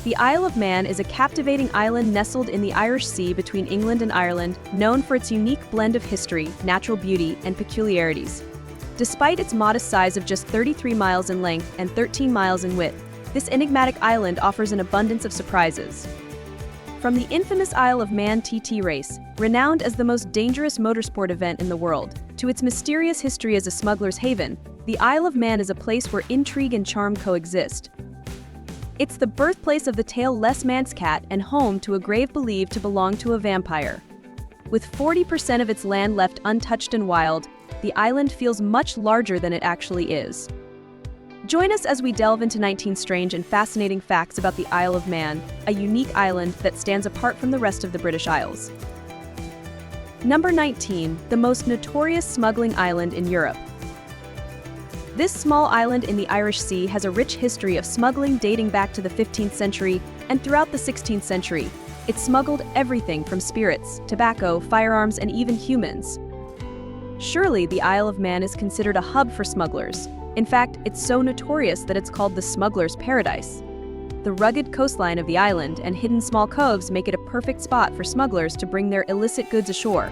The Isle of Man is a captivating island nestled in the Irish Sea between England and Ireland, known for its unique blend of history, natural beauty, and peculiarities. Despite its modest size of just 33 miles in length and 13 miles in width, this enigmatic island offers an abundance of surprises. From the infamous Isle of Man TT race, renowned as the most dangerous motorsport event in the world, to its mysterious history as a smuggler's haven, the Isle of Man is a place where intrigue and charm coexist. It's the birthplace of the tail-less Manx cat and home to a grave believed to belong to a vampire. With 40% of its land left untouched and wild, the island feels much larger than it actually is. Join us as we delve into 19 strange and fascinating facts about the Isle of Man, a unique island that stands apart from the rest of the British Isles. Number 19, the most notorious smuggling island in Europe. This small island in the Irish Sea has a rich history of smuggling dating back to the 15th century, and throughout the 16th century, it smuggled everything from spirits, tobacco, firearms, and even humans. Surely the Isle of Man is considered a hub for smugglers. In fact, it's so notorious that it's called the smuggler's paradise. The rugged coastline of the island and hidden small coves make it a perfect spot for smugglers to bring their illicit goods ashore.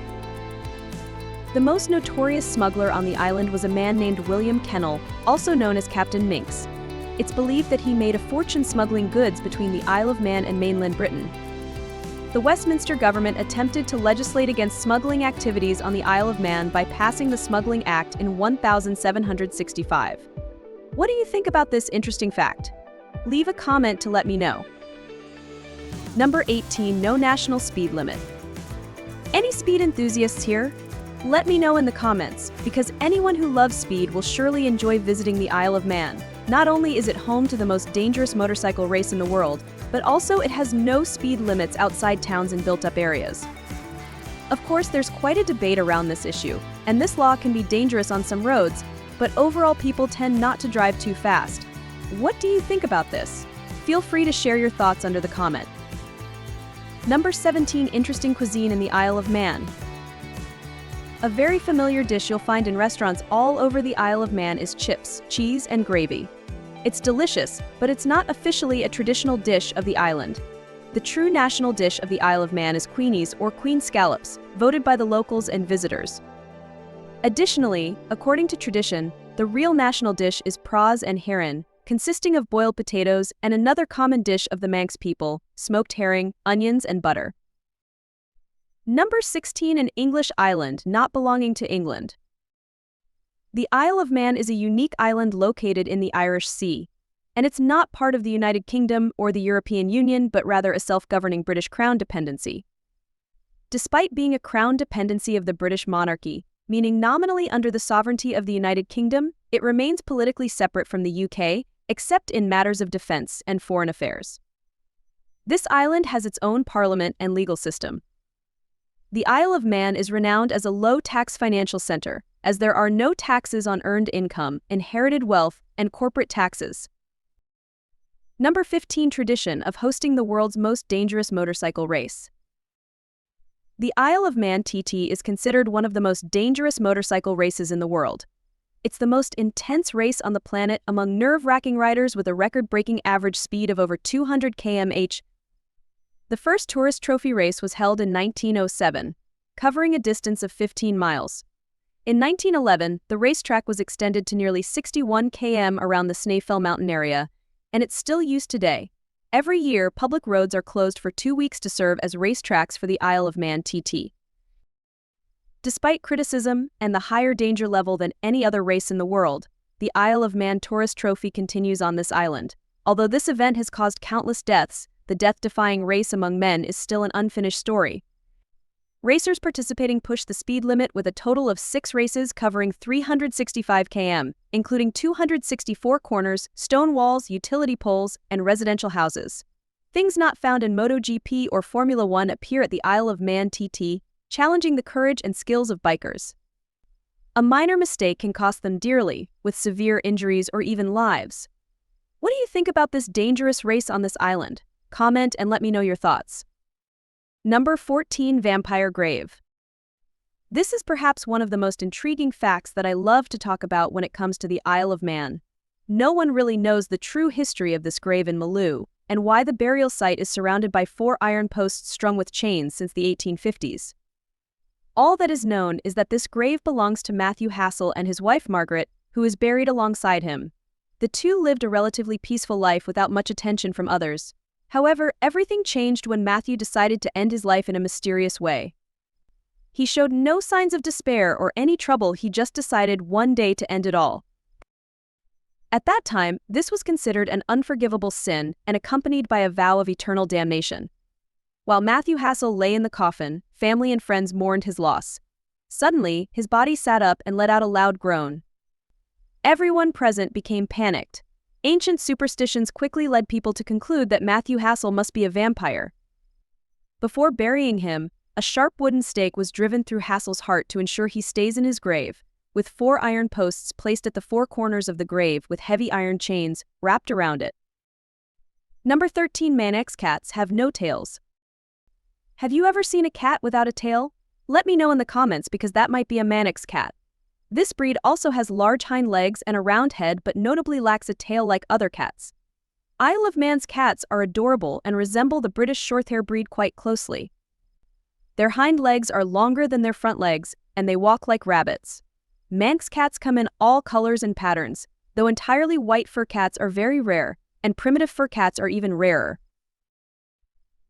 The most notorious smuggler on the island was a man named William Kennel, also known as Captain Minx. It's believed that he made a fortune smuggling goods between the Isle of Man and mainland Britain. The Westminster government attempted to legislate against smuggling activities on the Isle of Man by passing the Smuggling Act in 1765. What do you think about this interesting fact? Leave a comment to let me know. Number 18, no national speed limit. Any speed enthusiasts here? Let me know in the comments, because anyone who loves speed will surely enjoy visiting the Isle of Man. Not only is it home to the most dangerous motorcycle race in the world, but also it has no speed limits outside towns and built-up areas. Of course, there's quite a debate around this issue, and this law can be dangerous on some roads, but overall people tend not to drive too fast. What do you think about this? Feel free to share your thoughts under the comment. Number 17, interesting cuisine in the Isle of Man. A very familiar dish you'll find in restaurants all over the Isle of Man is chips, cheese, and gravy. It's delicious, but it's not officially a traditional dish of the island. The true national dish of the Isle of Man is queenies or queen scallops, voted by the locals and visitors. Additionally, according to tradition, the real national dish is praws and herring, consisting of boiled potatoes and another common dish of the Manx people, smoked herring, onions, and butter. Number 16, an English island not belonging to England. The Isle of Man is a unique island located in the Irish Sea, and it's not part of the United Kingdom or the European Union, but rather a self-governing British Crown dependency. Despite being a Crown dependency of the British monarchy, meaning nominally under the sovereignty of the United Kingdom, it remains politically separate from the UK, except in matters of defense and foreign affairs. This island has its own parliament and legal system. The Isle of Man is renowned as a low-tax financial center, as there are no taxes on earned income, inherited wealth, and corporate taxes. Number 15, tradition of hosting the world's most dangerous motorcycle race. The Isle of Man TT is considered one of the most dangerous motorcycle races in the world. It's the most intense race on the planet among nerve-wracking riders with a record-breaking average speed of over 200 km/h. The first tourist trophy race was held in 1907, covering a distance of 15 miles. In 1911, the racetrack was extended to nearly 61 km around the Snaefell mountain area, and it's still used today. Every year, public roads are closed for 2 weeks to serve as racetracks for the Isle of Man TT. Despite criticism and the higher danger level than any other race in the world, the Isle of Man Tourist Trophy continues on this island. Although this event has caused countless deaths, the death-defying race among men is still an unfinished story. Racers participating push the speed limit with a total of 6 races covering 365 km, including 264 corners, stone walls, utility poles, and residential houses. Things not found in MotoGP or Formula One appear at the Isle of Man TT, challenging the courage and skills of bikers. A minor mistake can cost them dearly, with severe injuries or even lives. What do you think about this dangerous race on this island? Comment and let me know your thoughts. Number 14, vampire grave. This is perhaps one of the most intriguing facts that I love to talk about when it comes to the Isle of Man. No one really knows the true history of this grave in Maloo, and why the burial site is surrounded by 4 iron posts strung with chains since the 1850s. All that is known is that this grave belongs to Matthew Hassel and his wife Margaret, who is buried alongside him. The two lived a relatively peaceful life without much attention from others. However, everything changed when Matthew decided to end his life in a mysterious way. He showed no signs of despair or any trouble, he just decided one day to end it all. At that time, this was considered an unforgivable sin and accompanied by a vow of eternal damnation. While Matthew Hassel lay in the coffin, family and friends mourned his loss. Suddenly, his body sat up and let out a loud groan. Everyone present became panicked. Ancient superstitions quickly led people to conclude that Matthew Hassel must be a vampire. Before burying him, a sharp wooden stake was driven through Hassel's heart to ensure he stays in his grave, with 4 iron posts placed at the 4 corners of the grave with heavy iron chains wrapped around it. Number 13. Manx cats have no tails. Have you ever seen a cat without a tail? Let me know in the comments because that might be a Manx cat. This breed also has large hind legs and a round head but notably lacks a tail like other cats. Isle of Man's cats are adorable and resemble the British Shorthair breed quite closely. Their hind legs are longer than their front legs and they walk like rabbits. Manx cats come in all colors and patterns, though entirely white fur cats are very rare, and primitive fur cats are even rarer.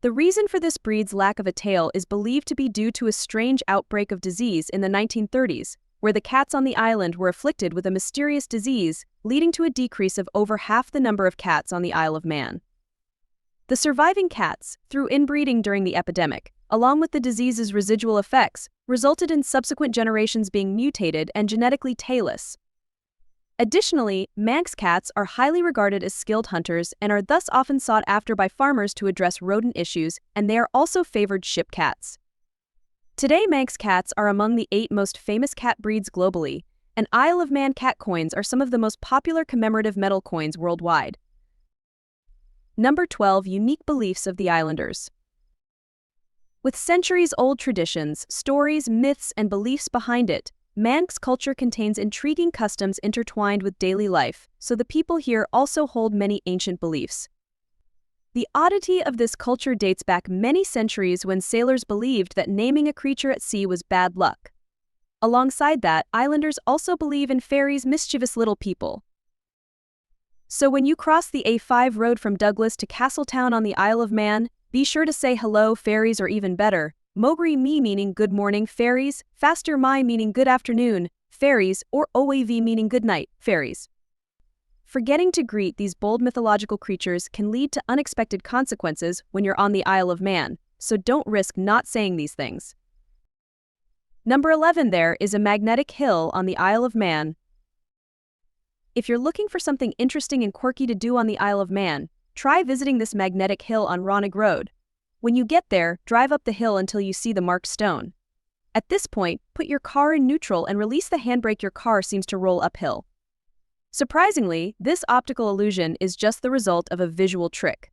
The reason for this breed's lack of a tail is believed to be due to a strange outbreak of disease in the 1930s, where the cats on the island were afflicted with a mysterious disease, leading to a decrease of over half the number of cats on the Isle of Man. The surviving cats, through inbreeding during the epidemic, along with the disease's residual effects, resulted in subsequent generations being mutated and genetically tailless. Additionally, Manx cats are highly regarded as skilled hunters and are thus often sought after by farmers to address rodent issues, and they are also favored ship cats. Today, Manx cats are among the 8 most famous cat breeds globally, and Isle of Man cat coins are some of the most popular commemorative metal coins worldwide. Number 12. Unique beliefs of the islanders. With centuries-old traditions, stories, myths, and beliefs behind it, Manx culture contains intriguing customs intertwined with daily life, so the people here also hold many ancient beliefs. The oddity of this culture dates back many centuries when sailors believed that naming a creature at sea was bad luck. Alongside that, islanders also believe in fairies, mischievous little people. So when you cross the A5 road from Douglas to Castletown on the Isle of Man, be sure to say hello fairies, or even better, Mogri mi meaning good morning fairies, Faster mai meaning good afternoon fairies, or Oav meaning good night fairies. Forgetting to greet these bold mythological creatures can lead to unexpected consequences when you're on the Isle of Man, so don't risk not saying these things. Number 11. There is a magnetic hill on the Isle of Man. If you're looking for something interesting and quirky to do on the Isle of Man, try visiting this magnetic hill on Ronnig Road. When you get there, drive up the hill until you see the marked stone. At this point, put your car in neutral and release the handbrake. Your car seems to roll uphill. Surprisingly, this optical illusion is just the result of a visual trick.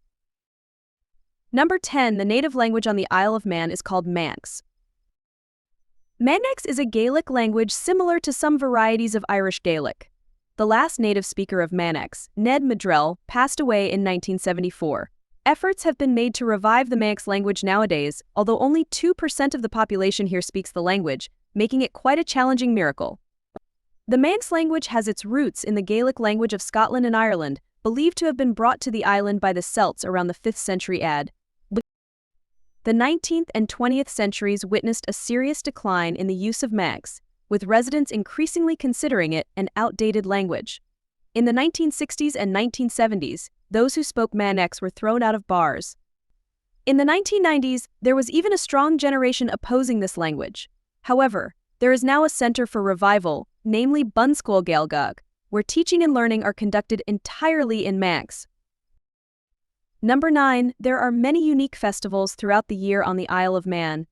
Number 10. The native language on the Isle of Man is called Manx. Manx is a Gaelic language similar to some varieties of Irish Gaelic. The last native speaker of Manx, Ned Madrell, passed away in 1974. Efforts have been made to revive the Manx language nowadays, although only 2% of the population here speaks the language, making it quite a challenging miracle. The Manx language has its roots in the Gaelic language of Scotland and Ireland, believed to have been brought to the island by the Celts around the 5th century AD. The 19th and 20th centuries witnessed a serious decline in the use of Manx, with residents increasingly considering it an outdated language. In the 1960s and 1970s, those who spoke Manx were thrown out of bars. In the 1990s, there was even a strong generation opposing this language. However, there is now a center for revival, namely Bunschool Gaelgog, where teaching and learning are conducted entirely in Manx. Number 9. There are many unique festivals throughout the year on the Isle of Man.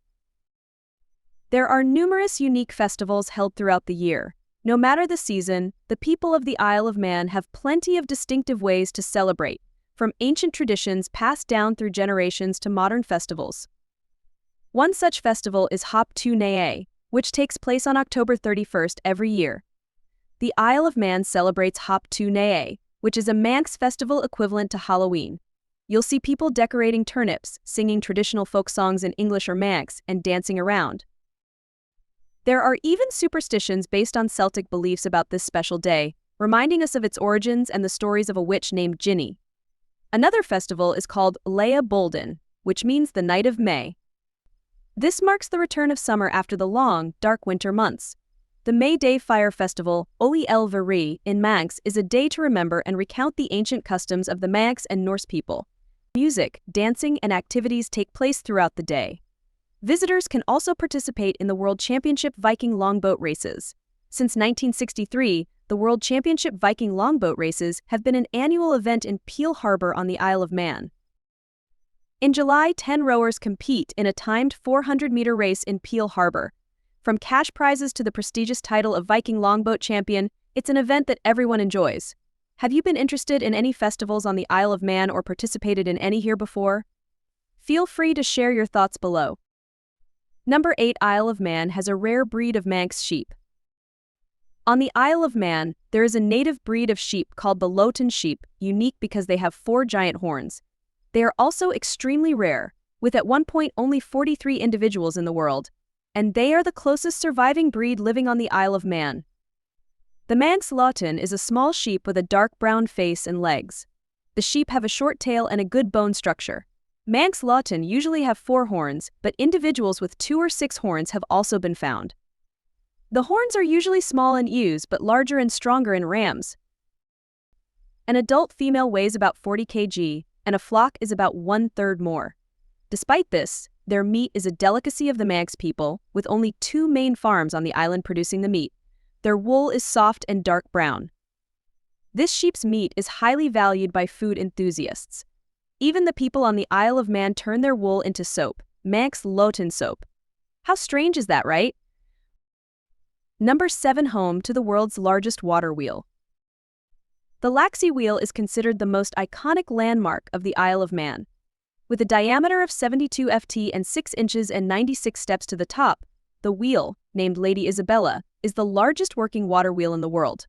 There are numerous unique festivals held throughout the year. No matter the season, the people of the Isle of Man have plenty of distinctive ways to celebrate, from ancient traditions passed down through generations to modern festivals. One such festival is Hop Tu Nae, which takes place on October 31st every year. The Isle of Man celebrates Hop Tu Nae, which is a Manx festival equivalent to Halloween. You'll see people decorating turnips, singing traditional folk songs in English or Manx, and dancing around. There are even superstitions based on Celtic beliefs about this special day, reminding us of its origins and the stories of a witch named Ginny. Another festival is called Leia Bolden, which means the Night of May. This marks the return of summer after the long, dark winter months. The May Day Fire Festival, Oli El Veri, in Manx, is a day to remember and recount the ancient customs of the Manx and Norse people. Music, dancing, and activities take place throughout the day. Visitors can also participate in the World Championship Viking Longboat Races. Since 1963, the World Championship Viking Longboat Races have been an annual event in Peel Harbour on the Isle of Man. In July, 10 rowers compete in a timed 400-meter race in Peel Harbour. From cash prizes to the prestigious title of Viking Longboat Champion, it's an event that everyone enjoys. Have you been interested in any festivals on the Isle of Man or participated in any here before? Feel free to share your thoughts below. Number 8. Isle of Man has a rare breed of Manx sheep. On the Isle of Man, there is a native breed of sheep called the Lowton sheep, unique because they have 4 giant horns. They are also extremely rare, with at one point only 43 individuals in the world, and they are the closest surviving breed living on the Isle of Man. The Manx Lowton is a small sheep with a dark brown face and legs. The sheep have a short tail and a good bone structure. Manx Lowton usually have 4 horns, but individuals with 2 or 6 horns have also been found. The horns are usually small in ewes but larger and stronger in rams. An adult female weighs about 40 kg, and a flock is about 1/3 more. Despite this, their meat is a delicacy of the Manx people, with only 2 main farms on the island producing the meat. Their wool is soft and dark brown. This sheep's meat is highly valued by food enthusiasts. Even the people on the Isle of Man turn their wool into soap, Manx Lowton soap. How strange is that, right? Number 7. Home to the world's largest water wheel. The Laxey Wheel is considered the most iconic landmark of the Isle of Man. With a diameter of 72 ft and 6 inches and 96 steps to the top, the wheel, named Lady Isabella, is the largest working water wheel in the world.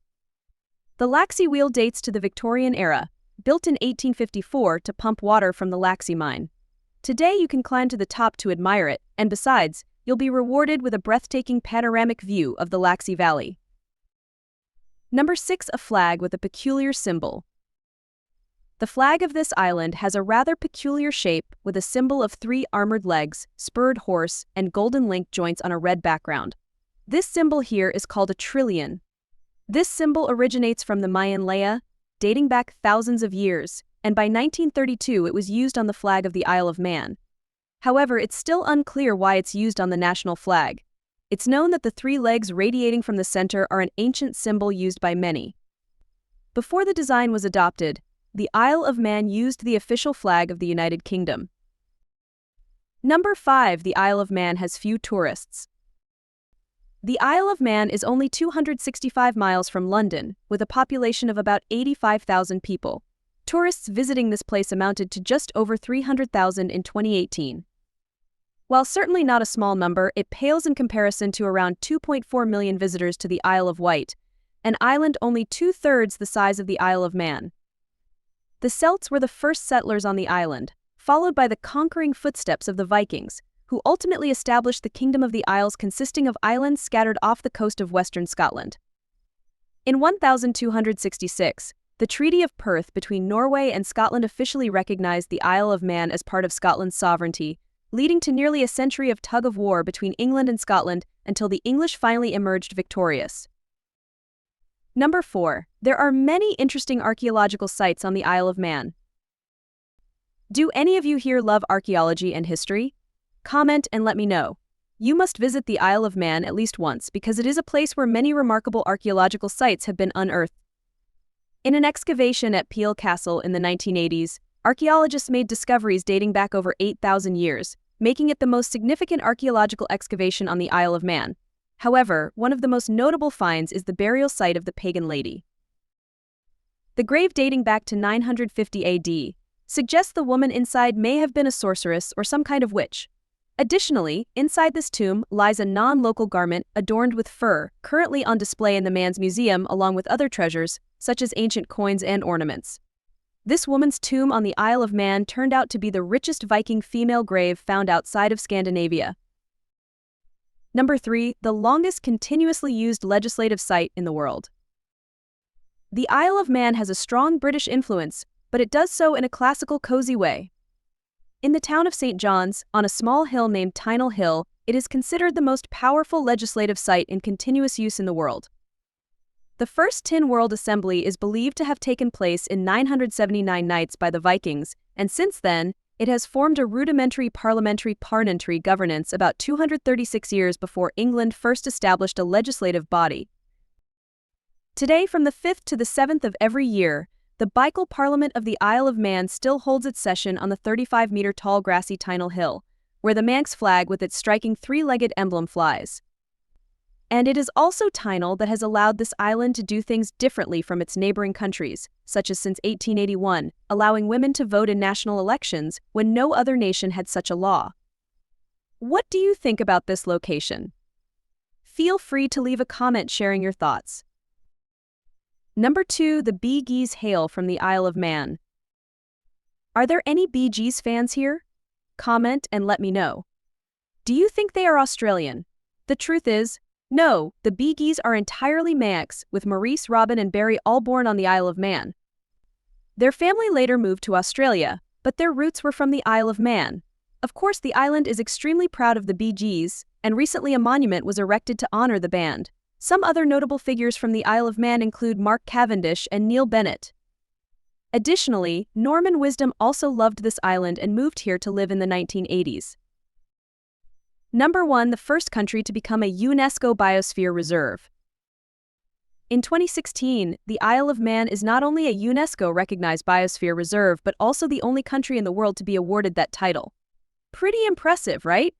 The Laxey Wheel dates to the Victorian era, built in 1854 to pump water from the Laxey mine. Today you can climb to the top to admire it, and besides, you'll be rewarded with a breathtaking panoramic view of the Laxey Valley. Number 6. A flag with a peculiar symbol. The flag of this island has a rather peculiar shape with a symbol of 3 armored legs, spurred horse, and golden link joints on a red background. This symbol here is called a trillion. This symbol originates from the Mayan Leia, dating back thousands of years, and by 1932 it was used on the flag of the Isle of Man. However, it's still unclear why it's used on the national flag. It's known that the 3 legs radiating from the center are an ancient symbol used by many. Before the design was adopted, the Isle of Man used the official flag of the United Kingdom. Number 5. The Isle of Man has few tourists. The Isle of Man is only 265 miles from London, with a population of about 85,000 people. Tourists visiting this place amounted to just over 300,000 in 2018. While certainly not a small number, it pales in comparison to around 2.4 million visitors to the Isle of Wight, an island only 2/3 the size of the Isle of Man. The Celts were the first settlers on the island, followed by the conquering footsteps of the Vikings, who ultimately established the Kingdom of the Isles consisting of islands scattered off the coast of western Scotland. In 1266, the Treaty of Perth between Norway and Scotland officially recognized the Isle of Man as part of Scotland's sovereignty, leading to nearly a century of tug-of-war between England and Scotland until the English finally emerged victorious. Number 4. There are many interesting archaeological sites on the Isle of Man. Do any of you here love archaeology and history? Comment and let me know. You must visit the Isle of Man at least once because it is a place where many remarkable archaeological sites have been unearthed. In an excavation at Peel Castle in the 1980s, archaeologists made discoveries dating back over 8,000 years, making it the most significant archaeological excavation on the Isle of Man. However, one of the most notable finds is the burial site of the pagan lady. The grave, dating back to 950 AD, suggests the woman inside may have been a sorceress or some kind of witch. Additionally, inside this tomb lies a non-local garment adorned with fur, currently on display in the Man's Museum along with other treasures, such as ancient coins and ornaments. This woman's tomb on the Isle of Man turned out to be the richest Viking female grave found outside of Scandinavia. Number 3, the longest continuously used legislative site in the world. The Isle of Man has a strong British influence, but it does so in a classical, cozy way. In the town of St. John's, on a small hill named Tynell Hill, it is considered the most powerful legislative site in continuous use in the world. The first Tin World Assembly is believed to have taken place in 979 nights by the Vikings, and since then, it has formed a rudimentary parliamentary governance about 236 years before England first established a legislative body. Today, from the 5th to the 7th of every year, the Bicol Parliament of the Isle of Man still holds its session on the 35-meter-tall grassy Tynell Hill, where the Manx flag with its striking three-legged emblem flies. And it is also Tynell that has allowed this island to do things differently from its neighboring countries, such as since 1881, allowing women to vote in national elections when no other nation had such a law. What do you think about this location? Feel free to leave a comment sharing your thoughts. Number 2, the Bee Gees hail from the Isle of Man. Are there any Bee Gees fans here? Comment and let me know. Do you think they are Australian? The truth is, no, the Bee Gees are entirely Manx, with Maurice, Robin and Barry all born on the Isle of Man. Their family later moved to Australia, but their roots were from the Isle of Man. Of course, the island is extremely proud of the Bee Gees, and recently a monument was erected to honor the band. Some other notable figures from the Isle of Man include Mark Cavendish and Neil Bennett. Additionally, Norman Wisdom also loved this island and moved here to live in the 1980s. Number 1, the first country to become a UNESCO biosphere reserve. In 2016, the Isle of Man is not only a UNESCO-recognized biosphere reserve but also the only country in the world to be awarded that title. Pretty impressive, right?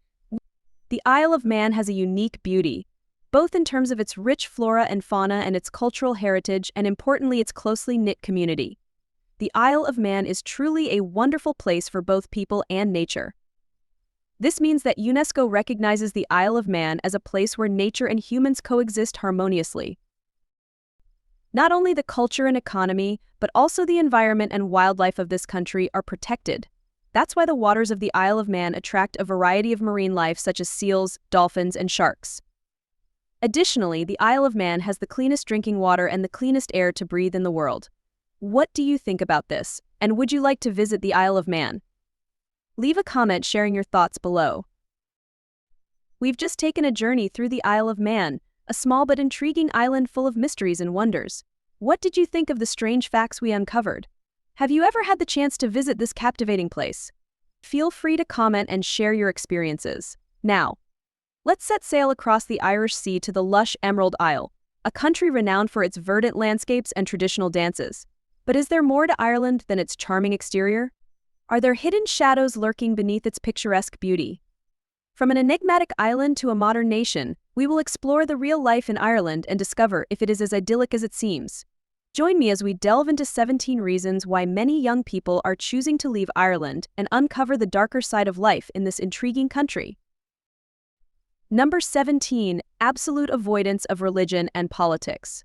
The Isle of Man has a unique beauty, both in terms of its rich flora and fauna and its cultural heritage, and importantly its closely knit community. The Isle of Man is truly a wonderful place for both people and nature. This means that UNESCO recognizes the Isle of Man as a place where nature and humans coexist harmoniously. Not only the culture and economy, but also the environment and wildlife of this country are protected. That's why the waters of the Isle of Man attract a variety of marine life such as seals, dolphins, and sharks. Additionally, the Isle of Man has the cleanest drinking water and the cleanest air to breathe in the world. What do you think about this, and would you like to visit the Isle of Man? Leave a comment sharing your thoughts below. We've just taken a journey through the Isle of Man, a small but intriguing island full of mysteries and wonders. What did you think of the strange facts we uncovered? Have you ever had the chance to visit this captivating place? Feel free to comment and share your experiences. Now, let's set sail across the Irish Sea to the lush Emerald Isle, a country renowned for its verdant landscapes and traditional dances. But is there more to Ireland than its charming exterior? Are there hidden shadows lurking beneath its picturesque beauty? From an enigmatic island to a modern nation, we will explore the real life in Ireland and discover if it is as idyllic as it seems. Join me as we delve into 17 reasons why many young people are choosing to leave Ireland and uncover the darker side of life in this intriguing country. Number 17, absolute avoidance of religion and politics.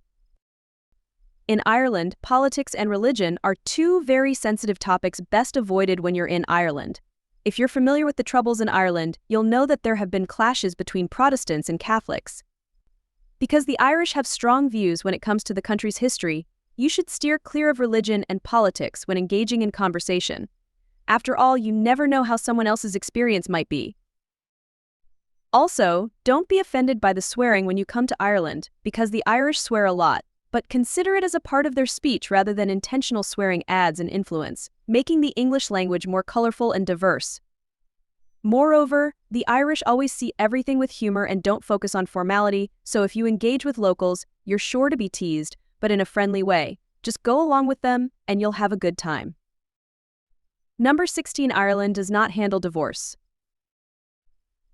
In Ireland, politics and religion are two very sensitive topics best avoided when you're in Ireland. If you're familiar with the Troubles in Ireland, you'll know that there have been clashes between Protestants and Catholics. Because the Irish have strong views when it comes to the country's history, you should steer clear of religion and politics when engaging in conversation. After all, you never know how someone else's experience might be. Also, don't be offended by the swearing when you come to Ireland, because the Irish swear a lot, but consider it as a part of their speech rather than intentional swearing adds an influence, making the English language more colorful and diverse. Moreover, the Irish always see everything with humor and don't focus on formality, so if you engage with locals, you're sure to be teased, but in a friendly way. Just go along with them, and you'll have a good time. Number 16, Ireland does not handle divorce.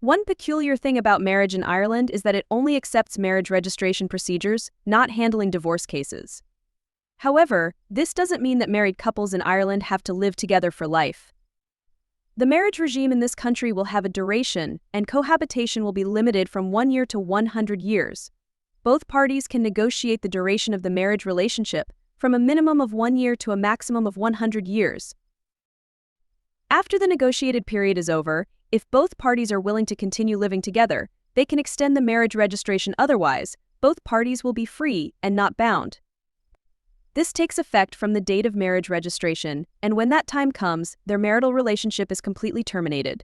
One peculiar thing about marriage in Ireland is that it only accepts marriage registration procedures, not handling divorce cases. However, this doesn't mean that married couples in Ireland have to live together for life. The marriage regime in this country will have a duration, and cohabitation will be limited from 1 year to 100 years. Both parties can negotiate the duration of the marriage relationship, from a minimum of 1 year to a maximum of 100 years. After the negotiated period is over, if both parties are willing to continue living together, they can extend the marriage registration. Otherwise, both parties will be free and not bound. This takes effect from the date of marriage registration, and when that time comes, their marital relationship is completely terminated.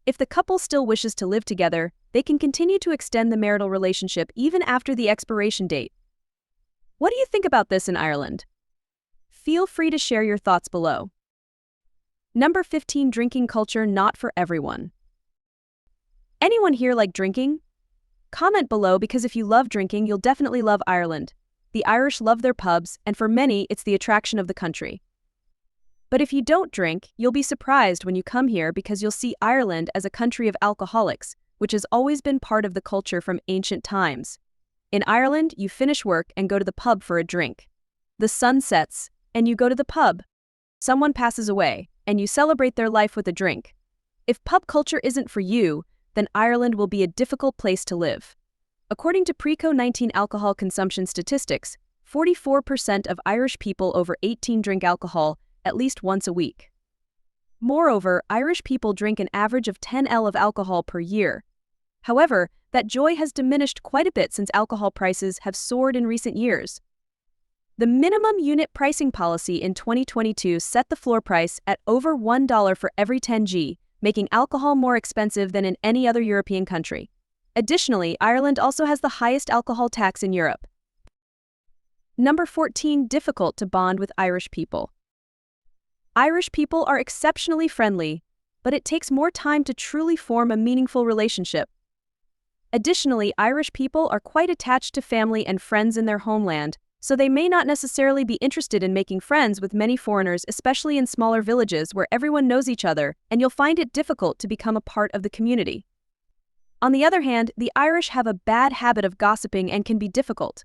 If the couple still wishes to live together, they can continue to extend the marital relationship even after the expiration date. What do you think about this in Ireland? Feel free to share your thoughts below. Number 15. Drinking culture not for everyone. Anyone here like drinking? Comment below, because if you love drinking, you'll definitely love Ireland. The Irish love their pubs, and for many, it's the attraction of the country. But if you don't drink, you'll be surprised when you come here, because you'll see Ireland as a country of alcoholics, which has always been part of the culture from ancient times. In Ireland, you finish work and go to the pub for a drink. The sun sets, and you go to the pub. Someone passes away, and you celebrate their life with a drink. If pub culture isn't for you, then Ireland will be a difficult place to live. According to pre-COVID-19 alcohol consumption statistics, 44% of Irish people over 18 drink alcohol at least once a week. Moreover, Irish people drink an average of 10 L of alcohol per year. However, that joy has diminished quite a bit since alcohol prices have soared in recent years. The minimum unit pricing policy in 2022 set the floor price at over $1 for every 10 g, making alcohol more expensive than in any other European country. Additionally, Ireland also has the highest alcohol tax in Europe. Number 14. Difficult to bond with Irish people. Irish people are exceptionally friendly, but it takes more time to truly form a meaningful relationship. Additionally, Irish people are quite attached to family and friends in their homeland, so they may not necessarily be interested in making friends with many foreigners, especially in smaller villages where everyone knows each other, and you'll find it difficult to become a part of the community. On the other hand, the Irish have a bad habit of gossiping and can be difficult.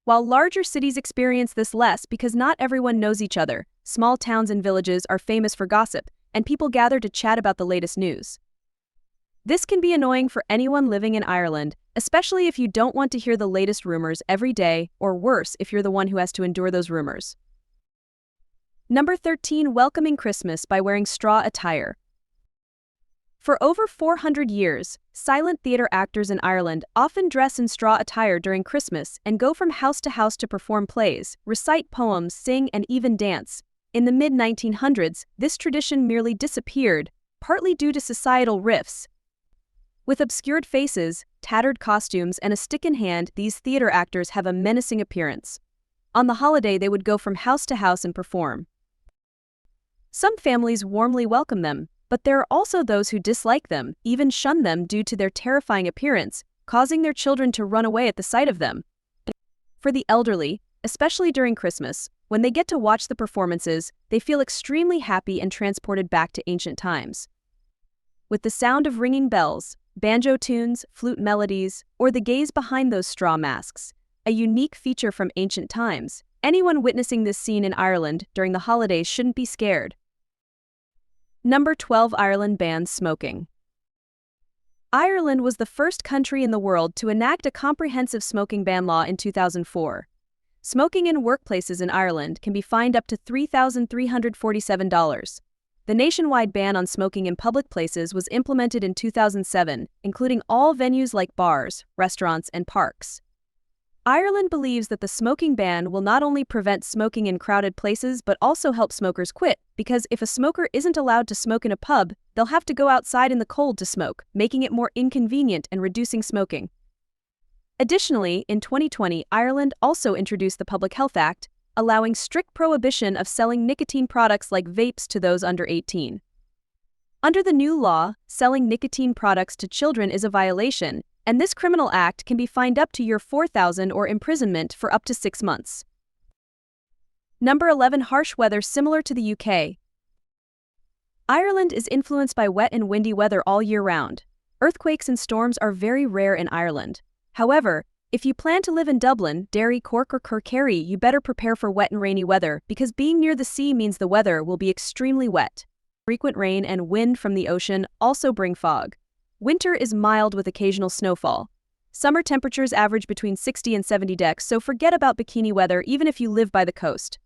While larger cities experience this less because not everyone knows each other, small towns and villages are famous for gossip, and people gather to chat about the latest news. This can be annoying for anyone living in Ireland, especially if you don't want to hear the latest rumors every day, or worse, if you're the one who has to endure those rumors. Number 13. Welcoming Christmas by wearing straw attire. For over 400 years, silent theatre actors in Ireland often dress in straw attire during Christmas and go from house to house to perform plays, recite poems, sing, and even dance. In the mid-1900s, this tradition merely disappeared, partly due to societal rifts. With obscured faces, tattered costumes, and a stick in hand, these theater actors have a menacing appearance. On the holiday, they would go from house to house and perform. Some families warmly welcome them, but there are also those who dislike them, even shun them due to their terrifying appearance, causing their children to run away at the sight of them. For the elderly, especially during Christmas, when they get to watch the performances, they feel extremely happy and transported back to ancient times. With the sound of ringing bells, banjo tunes, flute melodies, or the gaze behind those straw masks, a unique feature from ancient times, anyone witnessing this scene in Ireland during the holidays shouldn't be scared. Number 12. Ireland bans smoking. Ireland was the first country in the world to enact a comprehensive smoking ban law in 2004. Smoking in workplaces in Ireland can be fined up to $3,347. The nationwide ban on smoking in public places was implemented in 2007, including all venues like bars, restaurants, and parks. Ireland believes that the smoking ban will not only prevent smoking in crowded places but also help smokers quit, because if a smoker isn't allowed to smoke in a pub, they'll have to go outside in the cold to smoke, making it more inconvenient and reducing smoking. Additionally, in 2020, Ireland also introduced the Public Health Act, allowing strict prohibition of selling nicotine products like vapes to those under 18. Under the new law, selling nicotine products to children is a violation, and this criminal act can be fined up to €4,000 or imprisonment for up to 6 months. Number 11. Harsh weather similar to the UK. Ireland is influenced by wet and windy weather all year round. Earthquakes and storms are very rare in Ireland. However, if you plan to live in Dublin, Derry, Cork, or Kerry, you better prepare for wet and rainy weather, because being near the sea means the weather will be extremely wet. Frequent rain and wind from the ocean also bring fog. Winter is mild with occasional snowfall. Summer temperatures average between 60 and 70 degrees, so forget about bikini weather even if you live by the coast.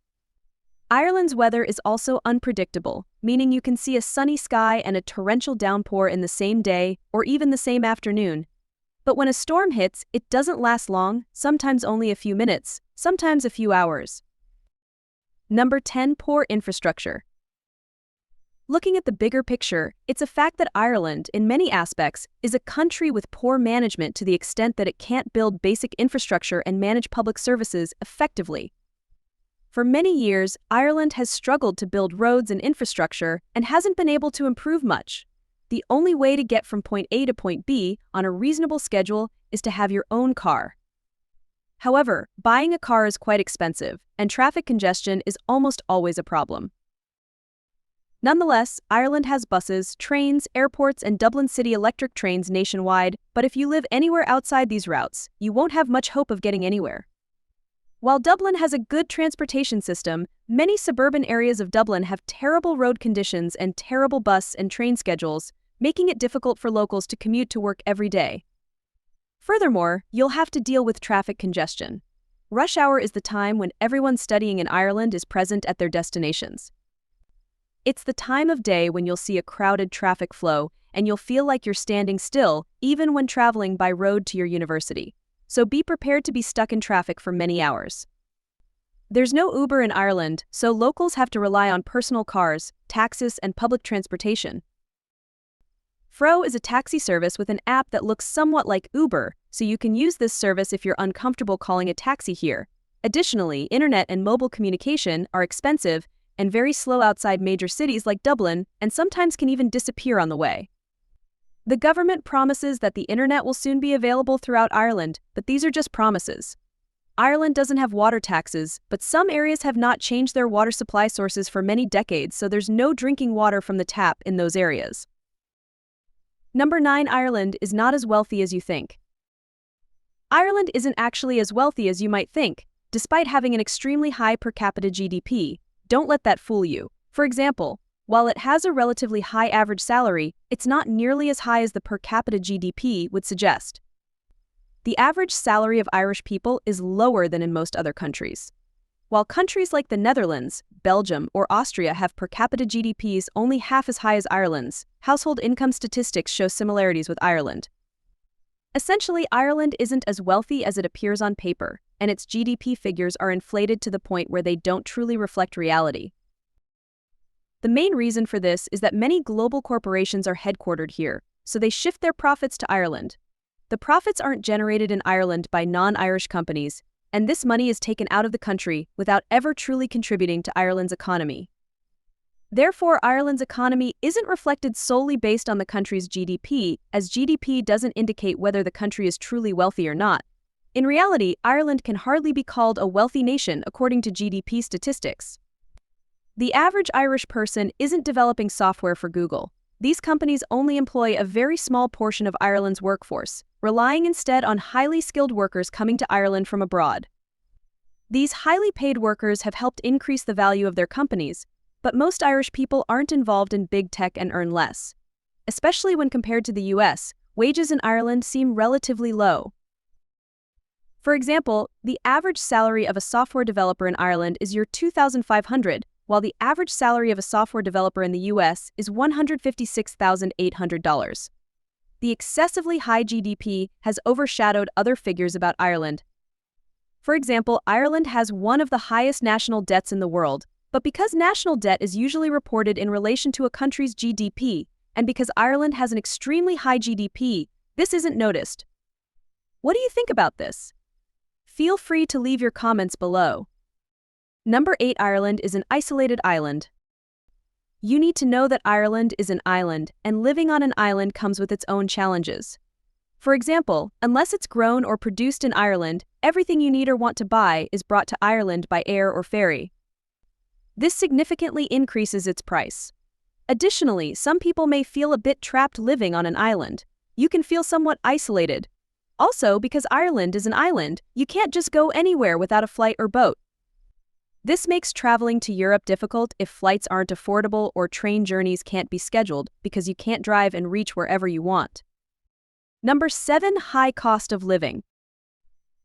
Ireland's weather is also unpredictable, meaning you can see a sunny sky and a torrential downpour in the same day or even the same afternoon. But when a storm hits, it doesn't last long, sometimes only a few minutes, sometimes a few hours. Number 10. Poor infrastructure. Looking at the bigger picture, it's a fact that Ireland, in many aspects, is a country with poor management to the extent that it can't build basic infrastructure and manage public services effectively. For many years, Ireland has struggled to build roads and infrastructure and hasn't been able to improve much. The only way to get from point A to point B on a reasonable schedule is to have your own car. However, buying a car is quite expensive, and traffic congestion is almost always a problem. Nonetheless, Ireland has buses, trains, airports, and Dublin City electric trains nationwide, but if you live anywhere outside these routes, you won't have much hope of getting anywhere. While Dublin has a good transportation system, many suburban areas of Dublin have terrible road conditions and terrible bus and train schedules, making it difficult for locals to commute to work every day. Furthermore, you'll have to deal with traffic congestion. Rush hour is the time when everyone studying in Ireland is present at their destinations. It's the time of day when you'll see a crowded traffic flow, and you'll feel like you're standing still, even when traveling by road to your university. So be prepared to be stuck in traffic for many hours. There's no Uber in Ireland, so locals have to rely on personal cars, taxis, and public transportation. Fro is a taxi service with an app that looks somewhat like Uber, so you can use this service if you're uncomfortable calling a taxi here. Additionally, internet and mobile communication are expensive and very slow outside major cities like Dublin, and sometimes can even disappear on the way. The government promises that the internet will soon be available throughout Ireland, but these are just promises. Ireland doesn't have water taxes, but some areas have not changed their water supply sources for many decades, so there's no drinking water from the tap in those areas. Number 9. Ireland is not as wealthy as you think. Ireland isn't actually as wealthy as you might think, despite having an extremely high per capita GDP. Don't let that fool you. For example, while it has a relatively high average salary, it's not nearly as high as the per capita GDP would suggest. The average salary of Irish people is lower than in most other countries. While countries like the Netherlands, Belgium, or Austria have per capita GDPs only half as high as Ireland's, household income statistics show similarities with Ireland. Essentially, Ireland isn't as wealthy as it appears on paper, and its GDP figures are inflated to the point where they don't truly reflect reality. The main reason for this is that many global corporations are headquartered here, so they shift their profits to Ireland. The profits aren't generated in Ireland by non-Irish companies, and this money is taken out of the country without ever truly contributing to Ireland's economy. Therefore, Ireland's economy isn't reflected solely based on the country's GDP, as GDP doesn't indicate whether the country is truly wealthy or not. In reality, Ireland can hardly be called a wealthy nation according to GDP statistics. The average Irish person isn't developing software for Google. These companies only employ a very small portion of Ireland's workforce, relying instead on highly skilled workers coming to Ireland from abroad. These highly paid workers have helped increase the value of their companies, but most Irish people aren't involved in big tech and earn less. Especially when compared to the US, wages in Ireland seem relatively low. For example, the average salary of a software developer in Ireland is €2,500, while the average salary of a software developer in the US is $156,800. The excessively high GDP has overshadowed other figures about Ireland. For example, Ireland has one of the highest national debts in the world, but because national debt is usually reported in relation to a country's GDP, and because Ireland has an extremely high GDP, this isn't noticed. What do you think about this? Feel free to leave your comments below. Number 8. Ireland is an isolated island. You need to know that Ireland is an island, and living on an island comes with its own challenges. For example, unless it's grown or produced in Ireland, everything you need or want to buy is brought to Ireland by air or ferry. This significantly increases its price. Additionally, some people may feel a bit trapped living on an island. You can feel somewhat isolated. Also, because Ireland is an island, you can't just go anywhere without a flight or boat. This makes traveling to Europe difficult if flights aren't affordable or train journeys can't be scheduled because you can't drive and reach wherever you want. Number 7. High cost of living.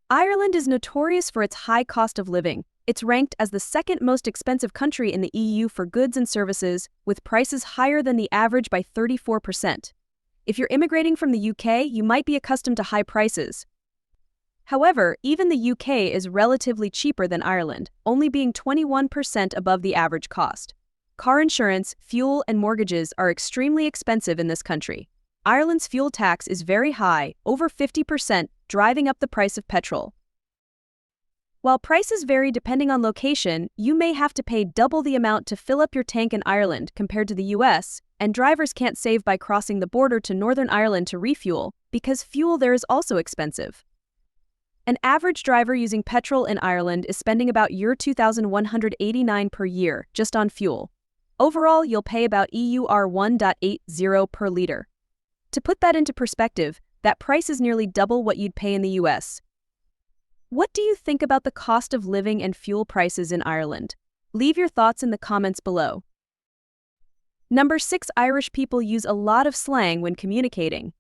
Ireland is notorious for its high cost of living. It's ranked as the second most expensive country in the EU for goods and services, with prices higher than the average by 34%. If you're immigrating from the UK, you might be accustomed to high prices. However, even the UK is relatively cheaper than Ireland, only being 21% above the average cost. Car insurance, fuel, and mortgages are extremely expensive in this country. Ireland's fuel tax is very high, over 50%, driving up the price of petrol. While prices vary depending on location, you may have to pay double the amount to fill up your tank in Ireland compared to the US, and drivers can't save by crossing the border to Northern Ireland to refuel, because fuel there is also expensive. An average driver using petrol in Ireland is spending about €2,189 per year just on fuel. Overall, you'll pay about EUR 1.80 per litre. To put that into perspective, that price is nearly double what you'd pay in the US. What do you think about the cost of living and fuel prices in Ireland? Leave your thoughts in the comments below. Number 6. Irish people use a lot of slang when communicating.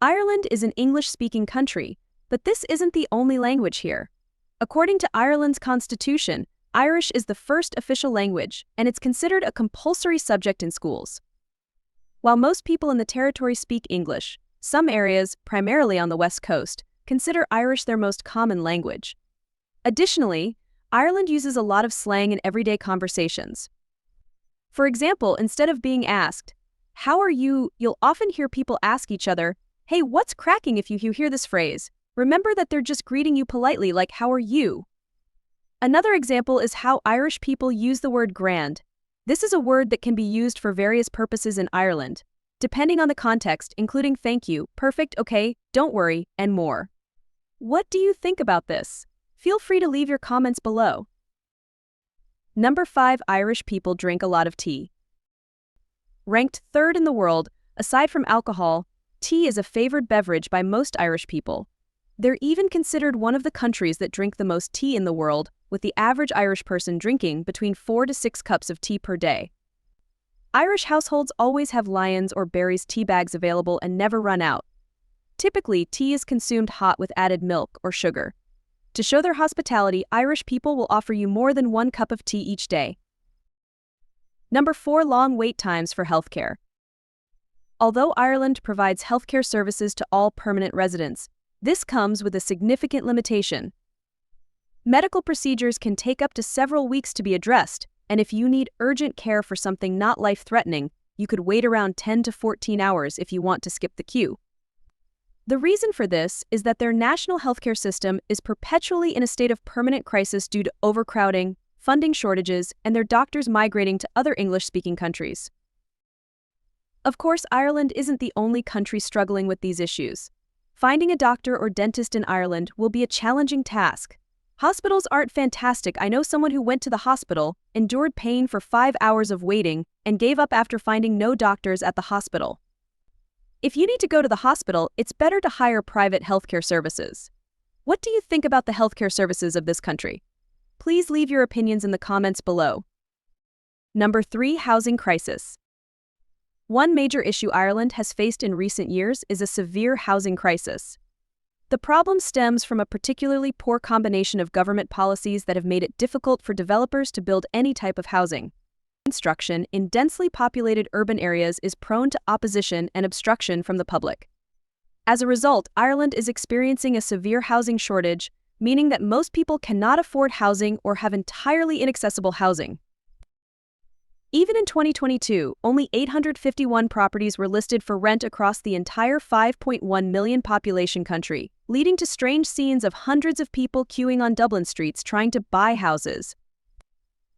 Ireland is an English-speaking country, but this isn't the only language here. According to Ireland's constitution, Irish is the first official language, and it's considered a compulsory subject in schools. While most people in the territory speak English, some areas, primarily on the West Coast, consider Irish their most common language. Additionally, Ireland uses a lot of slang in everyday conversations. For example, instead of being asked, "How are you?" you'll often hear people ask each other, "Hey, what's cracking?" If you hear this phrase, remember that they're just greeting you politely like, "How are you?" Another example is how Irish people use the word grand. This is a word that can be used for various purposes in Ireland, depending on the context, including thank you, perfect, okay, don't worry, and more. What do you think about this? Feel free to leave your comments below. Number 5. Irish people drink a lot of tea. Ranked 3rd in the world, aside from alcohol, tea is a favored beverage by most Irish people. They're even considered one of the countries that drink the most tea in the world, with the average Irish person drinking between 4 to 6 cups of tea per day. Irish households always have Lyons or Barry's tea bags available and never run out. Typically, tea is consumed hot with added milk or sugar. To show their hospitality, Irish people will offer you more than 1 cup of tea each day. Number 4. Long wait times for healthcare. Although Ireland provides healthcare services to all permanent residents, this comes with a significant limitation. Medical procedures can take up to several weeks to be addressed, and if you need urgent care for something not life-threatening, you could wait around 10 to 14 hours if you want to skip the queue. The reason for this is that their national healthcare system is perpetually in a state of permanent crisis due to overcrowding, funding shortages, and their doctors migrating to other English-speaking countries. Of course, Ireland isn't the only country struggling with these issues. Finding a doctor or dentist in Ireland will be a challenging task. Hospitals aren't fantastic. I know someone who went to the hospital, endured pain for 5 hours of waiting, and gave up after finding no doctors at the hospital. If you need to go to the hospital, it's better to hire private healthcare services. What do you think about the healthcare services of this country? Please leave your opinions in the comments below. Number 3. Housing crisis. One major issue Ireland has faced in recent years is a severe housing crisis. The problem stems from a particularly poor combination of government policies that have made it difficult for developers to build any type of housing. Construction in densely populated urban areas is prone to opposition and obstruction from the public. As a result, Ireland is experiencing a severe housing shortage, meaning that most people cannot afford housing or have entirely inaccessible housing. Even in 2022, only 851 properties were listed for rent across the entire 5.1 million population country, leading to strange scenes of hundreds of people queuing on Dublin streets trying to buy houses.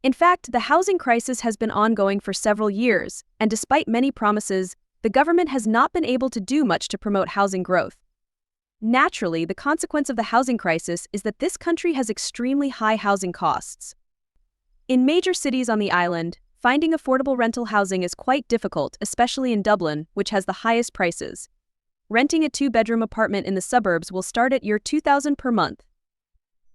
In fact, the housing crisis has been ongoing for several years, and despite many promises, the government has not been able to do much to promote housing growth. Naturally, the consequence of the housing crisis is that this country has extremely high housing costs. In major cities on the island, finding affordable rental housing is quite difficult, especially in Dublin, which has the highest prices. Renting a 2-bedroom apartment in the suburbs will start at €2,000 per month.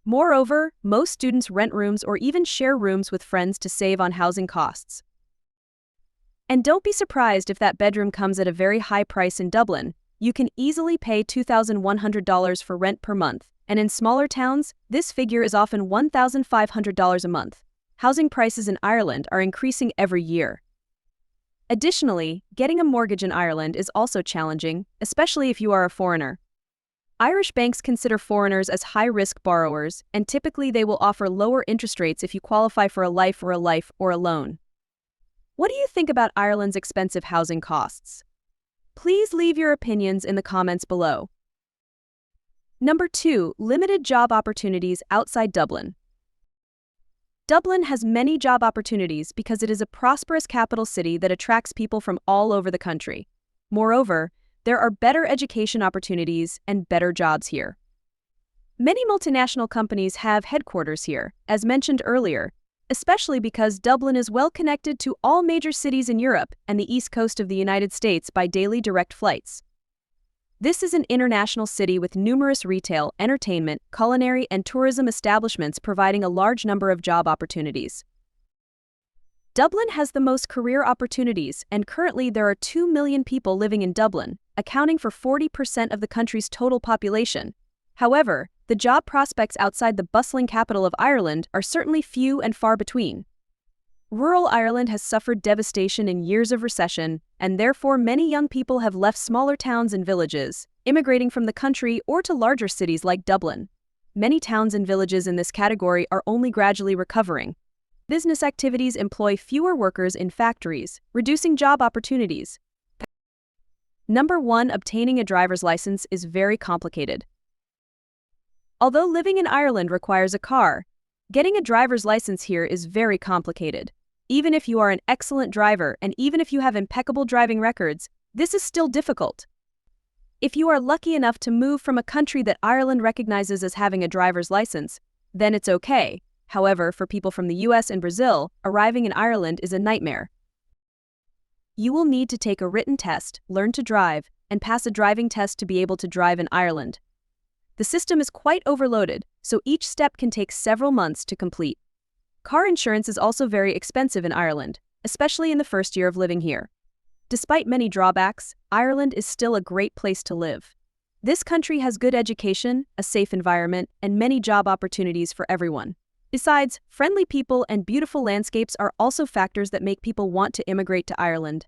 Moreover, most students rent rooms or even share rooms with friends to save on housing costs. And don't be surprised if that bedroom comes at a very high price in Dublin, You can easily pay $2,100 for rent per month, and in smaller towns, this figure is often $1,500 a month. Housing prices in Ireland are increasing every year. Additionally, getting a mortgage in Ireland is also challenging, especially if you are a foreigner. Irish banks consider foreigners as high-risk borrowers, and typically they will offer lower interest rates if you qualify for a life or a loan. What do you think about Ireland's expensive housing costs? Please leave your opinions in the comments below. Number 2, limited job opportunities outside Dublin. Dublin has many job opportunities because it is a prosperous capital city that attracts people from all over the country. Moreover, there are better education opportunities and better jobs here. Many multinational companies have headquarters here, as mentioned earlier, especially because Dublin is well connected to all major cities in Europe and the east coast of the United States by daily direct flights. This is an international city with numerous retail, entertainment, culinary, and tourism establishments providing a large number of job opportunities. Dublin has the most career opportunities, and currently there are 2 million people living in Dublin, accounting for 40% of the country's total population. However, the job prospects outside the bustling capital of Ireland are certainly few and far between. Rural Ireland has suffered devastation in years of recession, and therefore many young people have left smaller towns and villages, immigrating from the country or to larger cities like Dublin. Many towns and villages in this category are only gradually recovering. Business activities employ fewer workers in factories, reducing job opportunities. Number 1, obtaining a driver's license is very complicated. Although living in Ireland requires a car, getting a driver's license here is very complicated. Even if you are an excellent driver and even if you have impeccable driving records, this is still difficult. If you are lucky enough to move from a country that Ireland recognizes as having a driver's license, then it's okay. However, for people from the US and Brazil, arriving in Ireland is a nightmare. You will need to take a written test, learn to drive, and pass a driving test to be able to drive in Ireland. The system is quite overloaded, so each step can take several months to complete. Car insurance is also very expensive in Ireland, especially in the first year of living here. Despite many drawbacks, Ireland is still a great place to live. This country has good education, a safe environment, and many job opportunities for everyone. Besides, friendly people and beautiful landscapes are also factors that make people want to immigrate to Ireland.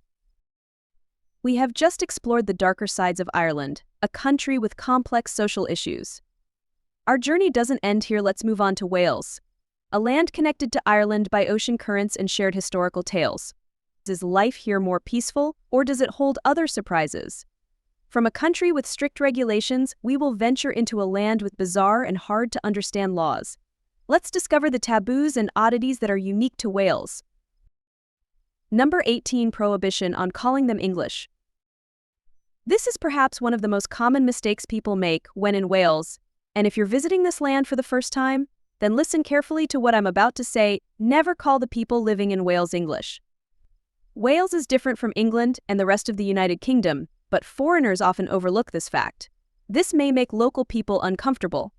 We have just explored the darker sides of Ireland, a country with complex social issues. Our journey doesn't end here. Let's move on to Wales, a land connected to Ireland by ocean currents and shared historical tales. Is life here more peaceful, or does it hold other surprises? From a country with strict regulations, we will venture into a land with bizarre and hard-to-understand laws. Let's discover the taboos and oddities that are unique to Wales. Number 18, Prohibition on calling them English. This is perhaps one of the most common mistakes people make when in Wales, and if you're visiting this land for the first time, then listen carefully to what I'm about to say. Never call the people living in Wales English. Wales is different from England and the rest of the United Kingdom, but foreigners often overlook this fact. This may make local people uncomfortable.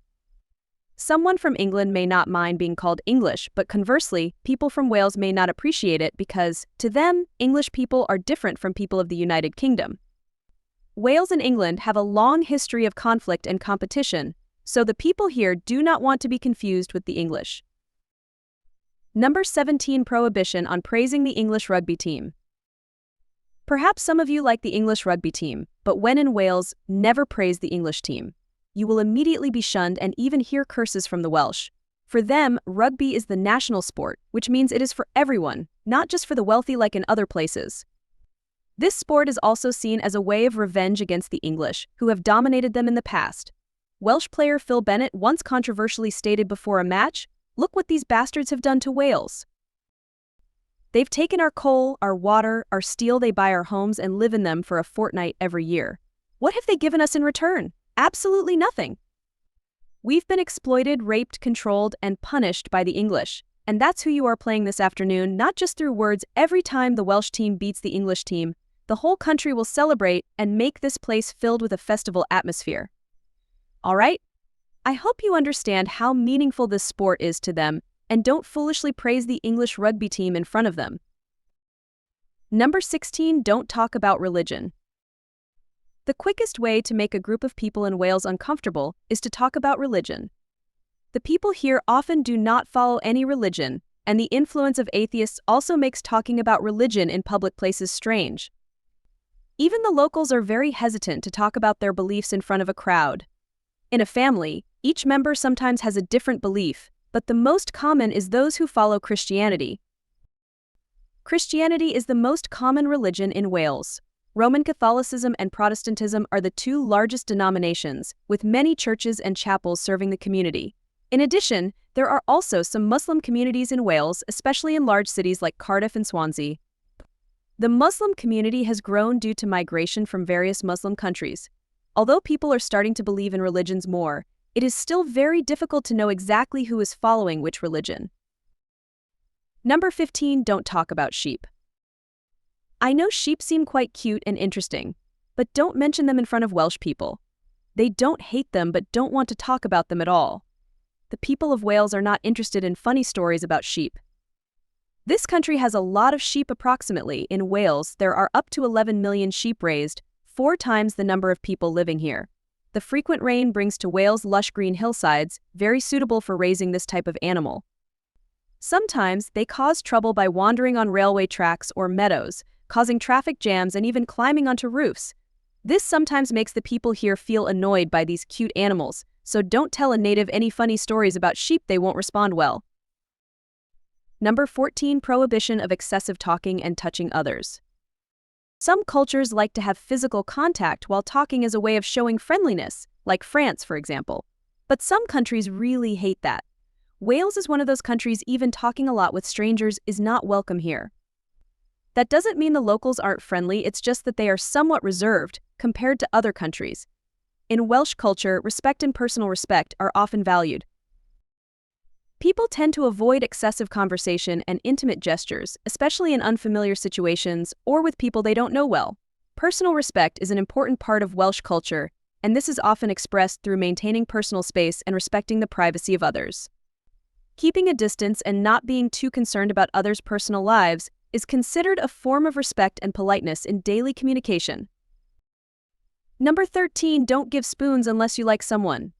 Someone from England may not mind being called English, but conversely, people from Wales may not appreciate it because, to them, English people are different from people of the United Kingdom. Wales and England have a long history of conflict and competition, so the people here do not want to be confused with the English. Number 17, Prohibition on praising the English rugby team. Perhaps some of you like the English rugby team, but when in Wales, never praise the English team. You will immediately be shunned and even hear curses from the Welsh. For them, rugby is the national sport, which means it is for everyone, not just for the wealthy like in other places. This sport is also seen as a way of revenge against the English, who have dominated them in the past. Welsh player Phil Bennett once controversially stated before a match, "Look what these bastards have done to Wales. They've taken our coal, our water, our steel, they buy our homes and live in them for a fortnight every year. What have they given us in return? Absolutely nothing. We've been exploited, raped, controlled, and punished by the English. And that's who you are playing this afternoon, not just through words. Every time the Welsh team beats the English team, the whole country will celebrate and make this place filled with a festival atmosphere. All right? I hope you understand how meaningful this sport is to them, and don't foolishly praise the English rugby team in front of them. Number 16, don't talk about religion. The quickest way to make a group of people in Wales uncomfortable is to talk about religion. The people here often do not follow any religion, and the influence of atheists also makes talking about religion in public places strange. Even the locals are very hesitant to talk about their beliefs in front of a crowd. In a family, each member sometimes has a different belief, but the most common is those who follow Christianity. Christianity is the most common religion in Wales. Roman Catholicism and Protestantism are the two largest denominations, with many churches and chapels serving the community. In addition, there are also some Muslim communities in Wales, especially in large cities like Cardiff and Swansea. The Muslim community has grown due to migration from various Muslim countries. Although people are starting to believe in religions more, it is still very difficult to know exactly who is following which religion. Number 15. Don't talk about sheep. I know sheep seem quite cute and interesting, but don't mention them in front of Welsh people. They don't hate them but don't want to talk about them at all. The people of Wales are not interested in funny stories about sheep. This country has a lot of sheep. Approximately. In Wales, there are up to 11 million sheep raised, 4 times the number of people living here. The frequent rain brings to Wales lush green hillsides, very suitable for raising this type of animal. Sometimes they cause trouble by wandering on railway tracks or meadows, causing traffic jams and even climbing onto roofs. This sometimes makes the people here feel annoyed by these cute animals, so don't tell a native any funny stories about sheep. They won't respond well. Number 14. Prohibition of excessive talking and touching others. Some cultures like to have physical contact while talking as a way of showing friendliness, like France, for example. But some countries really hate that. Wales is one of those countries. Even talking a lot with strangers is not welcome here. That doesn't mean the locals aren't friendly, it's just that they are somewhat reserved compared to other countries. In Welsh culture, respect and personal respect are often valued. People tend to avoid excessive conversation and intimate gestures, especially in unfamiliar situations or with people they don't know well. Personal respect is an important part of Welsh culture, and this is often expressed through maintaining personal space and respecting the privacy of others. Keeping a distance and not being too concerned about others' personal lives is considered a form of respect and politeness in daily communication. Number 13. Don't give spoons unless you like someone.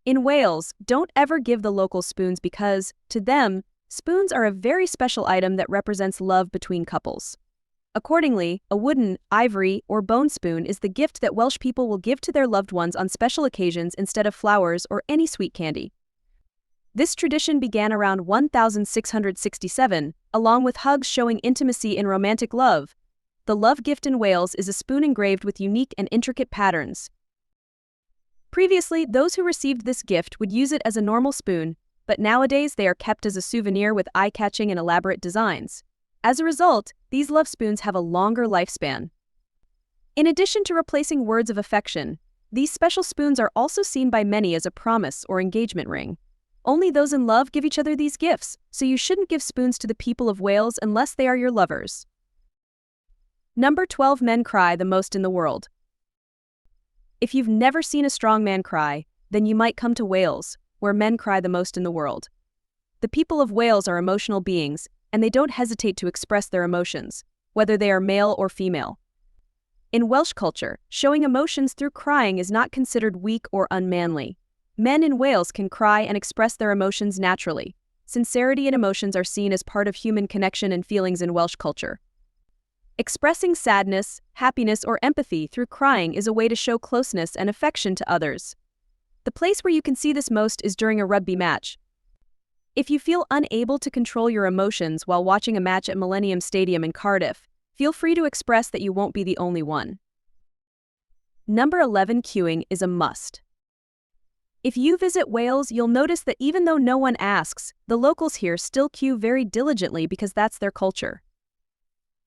In Wales, don't ever give the locals spoons because, to them, spoons are a very special item that represents love between couples. Accordingly, a wooden, ivory, or bone spoon is the gift that Welsh people will give to their loved ones on special occasions instead of flowers or any sweet candy. This tradition began around 1667, along with hugs showing intimacy in romantic love. The love gift in Wales is a spoon engraved with unique and intricate patterns. Previously, those who received this gift would use it as a normal spoon, but nowadays they are kept as a souvenir with eye-catching and elaborate designs. As a result, these love spoons have a longer lifespan. In addition to replacing words of affection, these special spoons are also seen by many as a promise or engagement ring. Only those in love give each other these gifts, so you shouldn't give spoons to the people of Wales unless they are your lovers. Number 12. Men cry the most in the world. If you've never seen a strong man cry, then you might come to Wales, where men cry the most in the world. The people of Wales are emotional beings, and they don't hesitate to express their emotions, whether they are male or female. In Welsh culture, showing emotions through crying is not considered weak or unmanly. Men in Wales can cry and express their emotions naturally. Sincerity and emotions are seen as part of human connection and feelings in Welsh culture. Expressing sadness, happiness, or empathy through crying is a way to show closeness and affection to others. The place where you can see this most is during a rugby match. If you feel unable to control your emotions while watching a match at Millennium Stadium in Cardiff, feel free to express that you won't be the only one. Number 11. Queuing is a must. If you visit Wales, you'll notice that even though no one asks, the locals here still queue very diligently because that's their culture.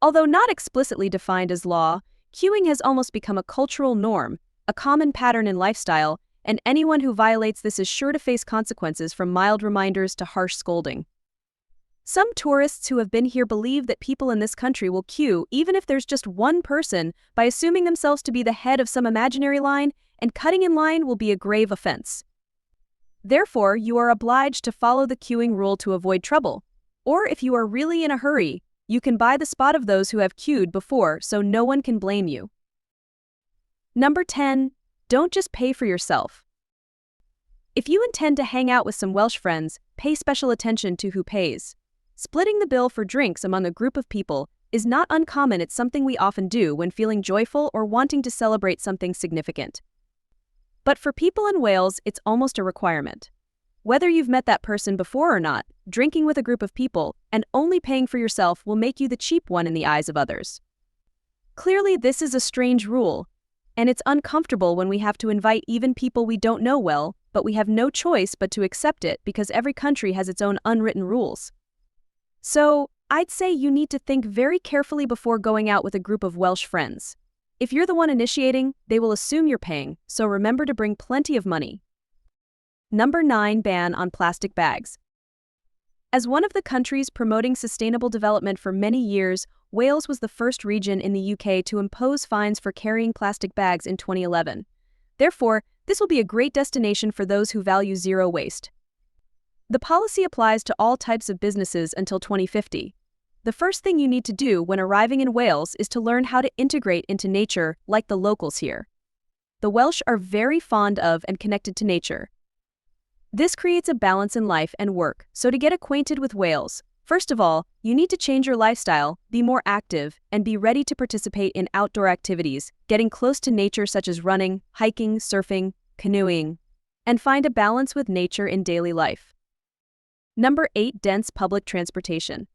Although not explicitly defined as law, queuing has almost become a cultural norm, a common pattern in lifestyle, and anyone who violates this is sure to face consequences from mild reminders to harsh scolding. Some tourists who have been here believe that people in this country will queue even if there's just one person by assuming themselves to be the head of some imaginary line, and cutting in line will be a grave offense. Therefore, you are obliged to follow the queuing rule to avoid trouble. Or if you are really in a hurry, you can buy the spot of those who have queued before so no one can blame you. Number 10. Don't just pay for yourself. If you intend to hang out with some Welsh friends, pay special attention to who pays. Splitting the bill for drinks among a group of people is not uncommon. It's something we often do when feeling joyful or wanting to celebrate something significant. But for people in Wales, it's almost a requirement. Whether you've met that person before or not, drinking with a group of people and only paying for yourself will make you the cheap one in the eyes of others. Clearly, this is a strange rule, and it's uncomfortable when we have to invite even people we don't know well, but we have no choice but to accept it because every country has its own unwritten rules. So, I'd say you need to think very carefully before going out with a group of Welsh friends. If you're the one initiating, they will assume you're paying, so remember to bring plenty of money. Number 9. Ban on plastic bags. As one of the countries promoting sustainable development for many years, Wales was the first region in the UK to impose fines for carrying plastic bags in 2011. Therefore, this will be a great destination for those who value zero waste. The policy applies to all types of businesses until 2050. The first thing you need to do when arriving in Wales is to learn how to integrate into nature like the locals here. The Welsh are very fond of and connected to nature. This creates a balance in life and work, so to get acquainted with Wales, first of all, you need to change your lifestyle, be more active, and be ready to participate in outdoor activities, getting close to nature such as running, hiking, surfing, canoeing, and find a balance with nature in daily life. Number 8. Dense public transportation.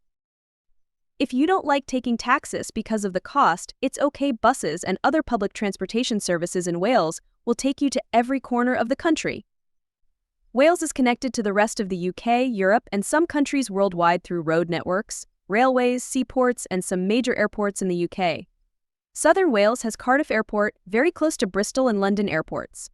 If you don't like taking taxis because of the cost, it's okay. Buses and other public transportation services in Wales will take you to every corner of the country. Wales is connected to the rest of the UK, Europe, and some countries worldwide through road networks, railways, seaports, and some major airports in the UK. Southern Wales has Cardiff Airport, very close to Bristol and London airports.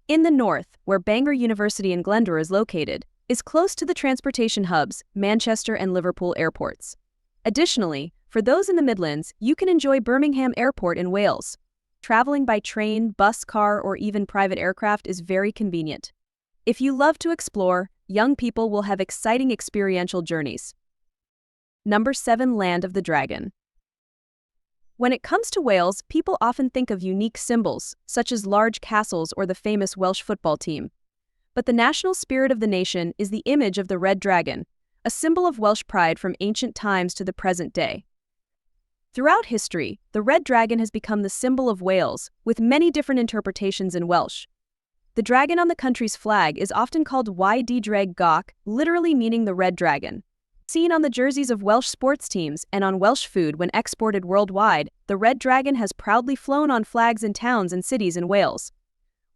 In the north, where Bangor University in Glendora is located, is close to the transportation hubs, Manchester and Liverpool airports. Additionally, for those in the Midlands, you can enjoy Birmingham Airport in Wales. Traveling by train, bus, car, or even private aircraft is very convenient. If you love to explore, young people will have exciting experiential journeys. Number 7. Land of the Dragon. When it comes to Wales, people often think of unique symbols, such as large castles or the famous Welsh football team. But the national spirit of the nation is the image of the red dragon, a symbol of Welsh pride from ancient times to the present day. Throughout history, the red dragon has become the symbol of Wales, with many different interpretations in Welsh. The dragon on the country's flag is often called Yd Dreg Goch, literally meaning the red dragon. Seen on the jerseys of Welsh sports teams and on Welsh food when exported worldwide, the red dragon has proudly flown on flags in towns and cities in Wales.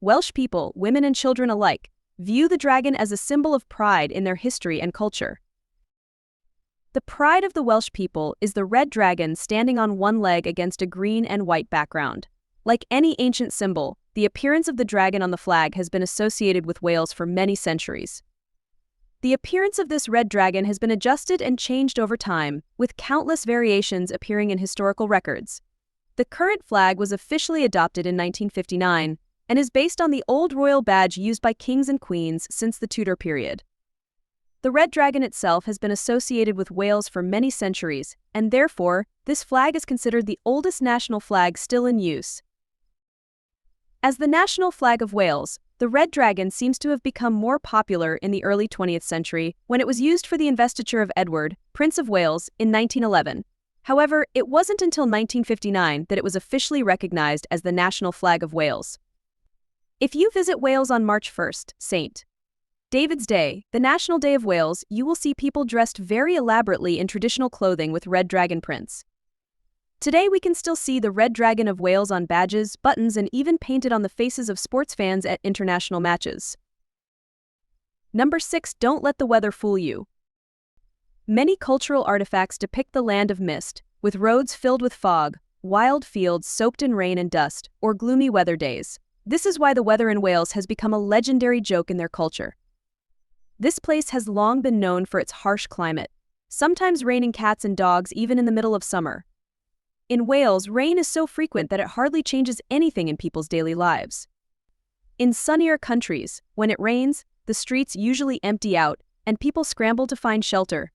Welsh people, women and children alike, view the dragon as a symbol of pride in their history and culture. The pride of the Welsh people is the red dragon standing on one leg against a green and white background. Like any ancient symbol, the appearance of the dragon on the flag has been associated with Wales for many centuries. The appearance of this red dragon has been adjusted and changed over time, with countless variations appearing in historical records. The current flag was officially adopted in 1959 and is based on the old royal badge used by kings and queens since the Tudor period. The red dragon itself has been associated with Wales for many centuries, and therefore, this flag is considered the oldest national flag still in use. As the national flag of Wales, the red dragon seems to have become more popular in the early 20th century when it was used for the investiture of Edward, Prince of Wales, in 1911. However, it wasn't until 1959 that it was officially recognized as the national flag of Wales. If you visit Wales on March 1st, St. David's Day, the National Day of Wales, you will see people dressed very elaborately in traditional clothing with red dragon prints. Today we can still see the red dragon of Wales on badges, buttons, and even painted on the faces of sports fans at international matches. Number 6. Don't let the weather fool you. Many cultural artifacts depict the land of mist, with roads filled with fog, wild fields soaked in rain and dust, or gloomy weather days. This is why the weather in Wales has become a legendary joke in their culture. This place has long been known for its harsh climate, sometimes raining cats and dogs even in the middle of summer. In Wales, rain is so frequent that it hardly changes anything in people's daily lives. In sunnier countries, when it rains, the streets usually empty out, and people scramble to find shelter.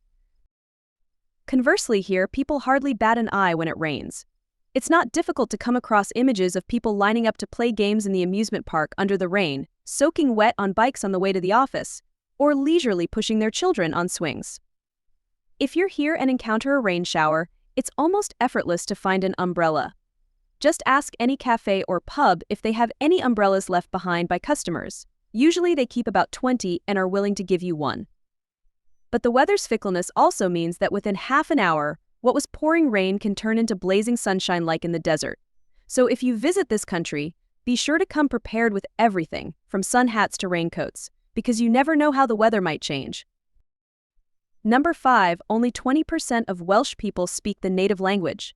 Conversely here, people hardly bat an eye when it rains. It's not difficult to come across images of people lining up to play games in the amusement park under the rain, soaking wet on bikes on the way to the office, or leisurely pushing their children on swings. If you're here and encounter a rain shower, it's almost effortless to find an umbrella. Just ask any cafe or pub if they have any umbrellas left behind by customers. Usually they keep about 20 and are willing to give you one. But the weather's fickleness also means that within half an hour, what was pouring rain can turn into blazing sunshine like in the desert. So if you visit this country, be sure to come prepared with everything, from sun hats to raincoats, because you never know how the weather might change. Number 5, only 20% of Welsh people speak the native language.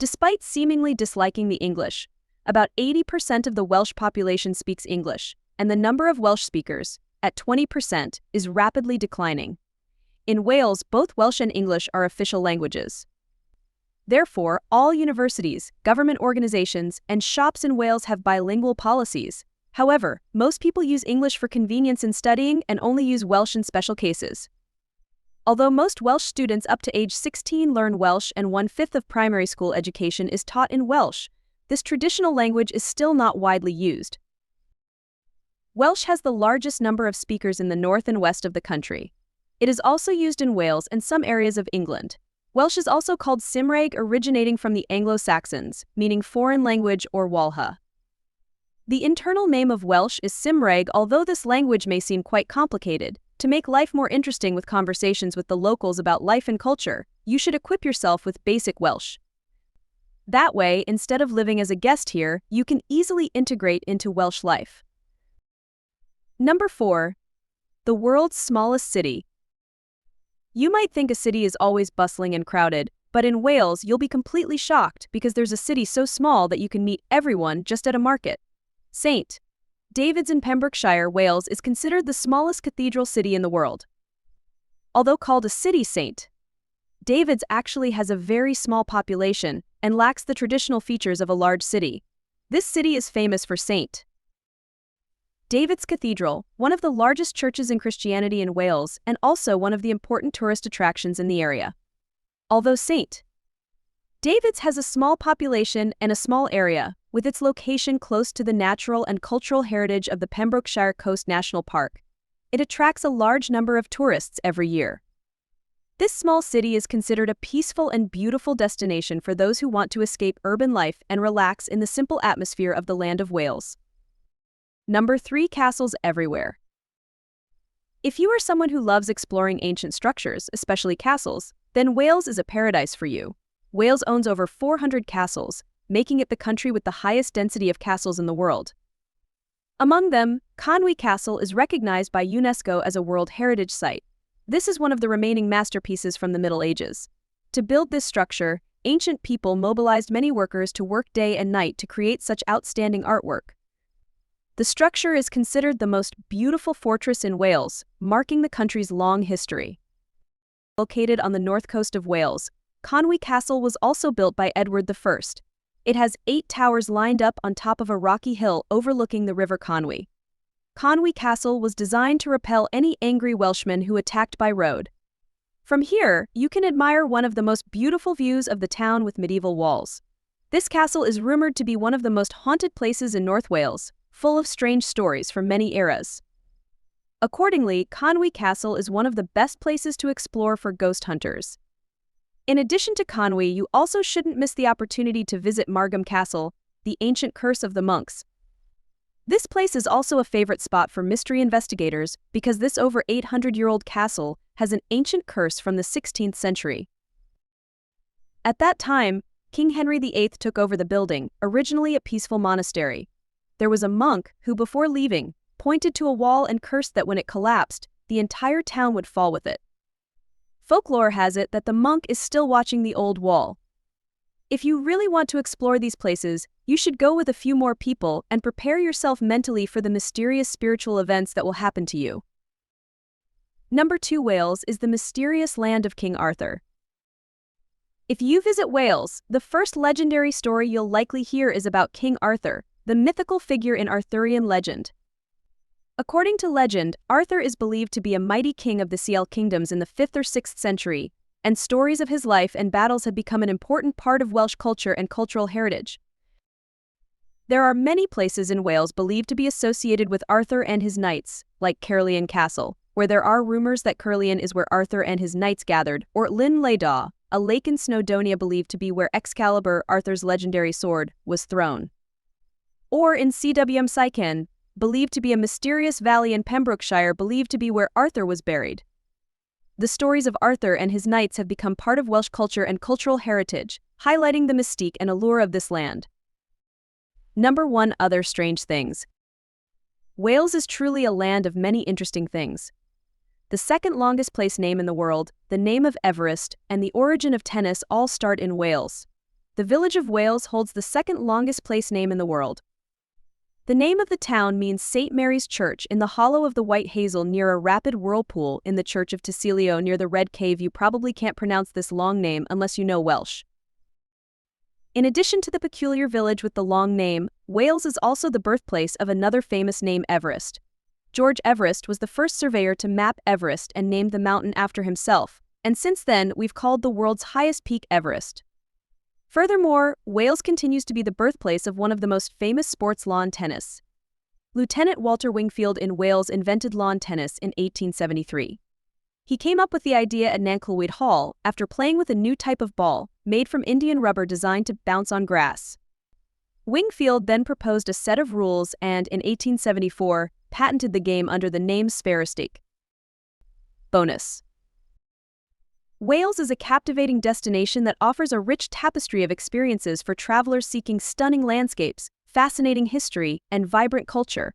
Despite seemingly disliking the English, about 80% of the Welsh population speaks English, and the number of Welsh speakers, at 20%, is rapidly declining. In Wales, both Welsh and English are official languages. Therefore, all universities, government organizations, and shops in Wales have bilingual policies. However, most people use English for convenience in studying and only use Welsh in special cases. Although most Welsh students up to age 16 learn Welsh and 1/5 of primary school education is taught in Welsh, this traditional language is still not widely used. Welsh has the largest number of speakers in the north and west of the country. It is also used in Wales and some areas of England. Welsh is also called Cymraeg, originating from the Anglo-Saxons, meaning foreign language or Walha. The internal name of Welsh is Cymraeg, although this language may seem quite complicated. To make life more interesting with conversations with the locals about life and culture, you should equip yourself with basic Welsh. That way, instead of living as a guest here, you can easily integrate into Welsh life. Number 4. The world's smallest city. You might think a city is always bustling and crowded, but in Wales you'll be completely shocked because there's a city so small that you can meet everyone just at a market. St. David's in Pembrokeshire, Wales is considered the smallest cathedral city in the world. Although called a city-saint, David's actually has a very small population and lacks the traditional features of a large city. This city is famous for St. David's Cathedral, one of the largest churches in Christianity in Wales and also one of the important tourist attractions in the area. Although St. David's has a small population and a small area, with its location close to the natural and cultural heritage of the Pembrokeshire Coast National Park, it attracts a large number of tourists every year. This small city is considered a peaceful and beautiful destination for those who want to escape urban life and relax in the simple atmosphere of the land of Wales. Number 3, castles everywhere. If you are someone who loves exploring ancient structures, especially castles, then Wales is a paradise for you. Wales owns over 400 castles, making it the country with the highest density of castles in the world. Among them, Conwy Castle is recognized by UNESCO as a World Heritage Site. This is one of the remaining masterpieces from the Middle Ages. To build this structure, ancient people mobilized many workers to work day and night to create such outstanding artwork. The structure is considered the most beautiful fortress in Wales, marking the country's long history. Located on the north coast of Wales, Conwy Castle was also built by Edward I. It has 8 towers lined up on top of a rocky hill overlooking the River Conwy. Conwy Castle was designed to repel any angry Welshmen who attacked by road. From here, you can admire one of the most beautiful views of the town with medieval walls. This castle is rumored to be one of the most haunted places in North Wales, full of strange stories from many eras. Accordingly, Conwy Castle is one of the best places to explore for ghost hunters. In addition to Conwy, you also shouldn't miss the opportunity to visit Margam Castle, the ancient curse of the monks. This place is also a favorite spot for mystery investigators because this over 800-year-old castle has an ancient curse from the 16th century. At that time, King Henry VIII took over the building, originally a peaceful monastery. There was a monk who, before leaving, pointed to a wall and cursed that when it collapsed, the entire town would fall with it. Folklore has it that the monk is still watching the old wall. If you really want to explore these places, you should go with a few more people and prepare yourself mentally for the mysterious spiritual events that will happen to you. Number 2, Wales is the mysterious land of King Arthur. If you visit Wales, the first legendary story you'll likely hear is about King Arthur, the mythical figure in Arthurian legend. According to legend, Arthur is believed to be a mighty king of the Ciel kingdoms in the 5th or 6th century, and stories of his life and battles have become an important part of Welsh culture and cultural heritage. There are many places in Wales believed to be associated with Arthur and his knights, like Caerleon Castle, where there are rumors that Caerleon is where Arthur and his knights gathered, or Llyn Llydaw, a lake in Snowdonia believed to be where Excalibur, Arthur's legendary sword, was thrown. Or in Cwm Sychan, believed to be a mysterious valley in Pembrokeshire believed to be where Arthur was buried. The stories of Arthur and his knights have become part of Welsh culture and cultural heritage, highlighting the mystique and allure of this land. Number 1. Other strange things. Wales is truly a land of many interesting things. The second longest place name in the world, the name of Everest, and the origin of tennis all start in Wales. The village of Wales holds the second longest place name in the world. The name of the town means St. Mary's Church in the hollow of the White Hazel near a rapid whirlpool in the Church of Tysilio near the Red Cave. You probably can't pronounce this long name unless you know Welsh. In addition to the peculiar village with the long name, Wales is also the birthplace of another famous name, Everest. George Everest was the first surveyor to map Everest and named the mountain after himself, and since then we've called the world's highest peak Everest. Furthermore, Wales continues to be the birthplace of one of the most famous sports, lawn tennis. Lieutenant Walter Wingfield in Wales invented lawn tennis in 1873. He came up with the idea at Nancyllwyd Hall after playing with a new type of ball, made from Indian rubber designed to bounce on grass. Wingfield then proposed a set of rules and, in 1874, patented the game under the name Sparrowstick. Bonus. Wales is a captivating destination that offers a rich tapestry of experiences for travelers seeking stunning landscapes, fascinating history, and vibrant culture.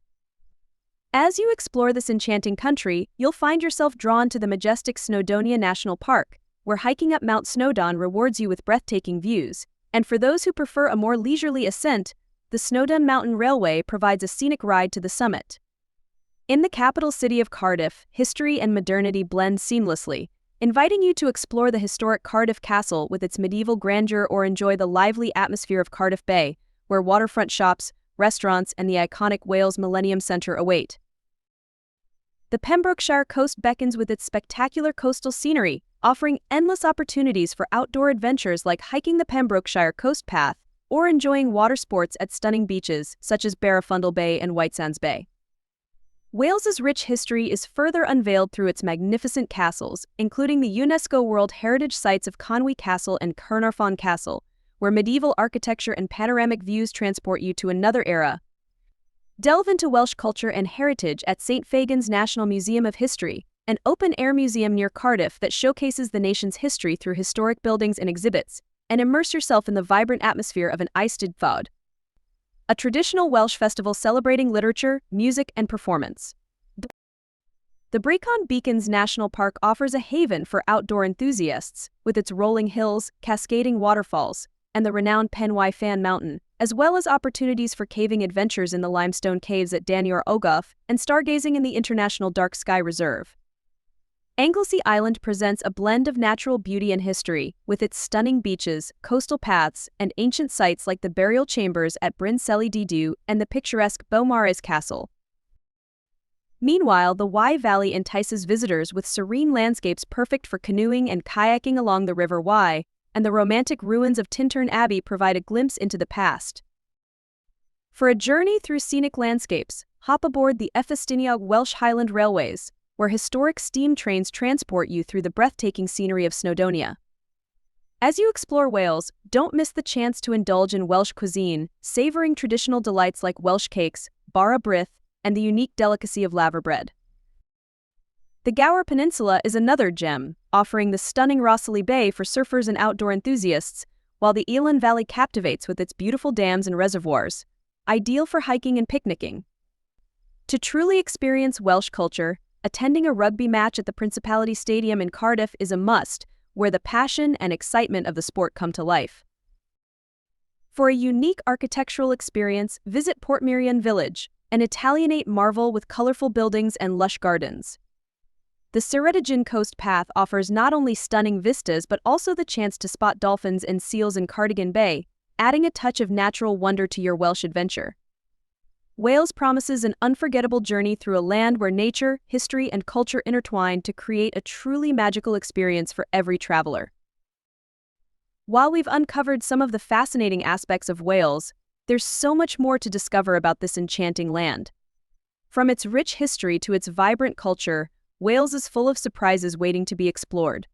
As you explore this enchanting country, you'll find yourself drawn to the majestic Snowdonia National Park, where hiking up Mount Snowdon rewards you with breathtaking views, and for those who prefer a more leisurely ascent, the Snowdon Mountain Railway provides a scenic ride to the summit. In the capital city of Cardiff, history and modernity blend seamlessly, inviting you to explore the historic Cardiff Castle with its medieval grandeur or enjoy the lively atmosphere of Cardiff Bay, where waterfront shops, restaurants, and the iconic Wales Millennium Centre await. The Pembrokeshire coast beckons with its spectacular coastal scenery, offering endless opportunities for outdoor adventures like hiking the Pembrokeshire Coast Path or enjoying water sports at stunning beaches such as Barafundle Bay and Whitesands Bay. Wales's rich history is further unveiled through its magnificent castles, including the UNESCO World Heritage Sites of Conwy Castle and Caernarfon Castle, where medieval architecture and panoramic views transport you to another era. Delve into Welsh culture and heritage at St. Fagan's National Museum of History, an open-air museum near Cardiff that showcases the nation's history through historic buildings and exhibits, and immerse yourself in the vibrant atmosphere of an Eisteddfod Fod, a traditional Welsh festival celebrating literature, music, and performance. The Brecon Beacons National Park offers a haven for outdoor enthusiasts, with its rolling hills, cascading waterfalls, and the renowned Pen y Fan Mountain, as well as opportunities for caving adventures in the limestone caves at Danior Ogof and stargazing in the International Dark Sky Reserve. Anglesey Island presents a blend of natural beauty and history, with its stunning beaches, coastal paths, and ancient sites like the burial chambers at Bryn Celyn Didu and the picturesque Beaumaris Castle. Meanwhile, the Wye Valley entices visitors with serene landscapes perfect for canoeing and kayaking along the River Wye, and the romantic ruins of Tintern Abbey provide a glimpse into the past. For a journey through scenic landscapes, hop aboard the Efestiniog Welsh Highland Railways, where historic steam trains transport you through the breathtaking scenery of Snowdonia. As you explore Wales, don't miss the chance to indulge in Welsh cuisine, savoring traditional delights like Welsh cakes, bara brith, and the unique delicacy of laverbread. The Gower Peninsula is another gem, offering the stunning Rossley Bay for surfers and outdoor enthusiasts, while the Elan Valley captivates with its beautiful dams and reservoirs, ideal for hiking and picnicking. To truly experience Welsh culture, attending a rugby match at the Principality Stadium in Cardiff is a must, where the passion and excitement of the sport come to life. For a unique architectural experience, visit Portmeirion Village, an Italianate marvel with colorful buildings and lush gardens. The Ceredigion Coast Path offers not only stunning vistas but also the chance to spot dolphins and seals in Cardigan Bay, adding a touch of natural wonder to your Welsh adventure. Wales promises an unforgettable journey through a land where nature, history, and culture intertwine to create a truly magical experience for every traveler. While we've uncovered some of the fascinating aspects of Wales, there's so much more to discover about this enchanting land. From its rich history to its vibrant culture, Wales is full of surprises waiting to be explored.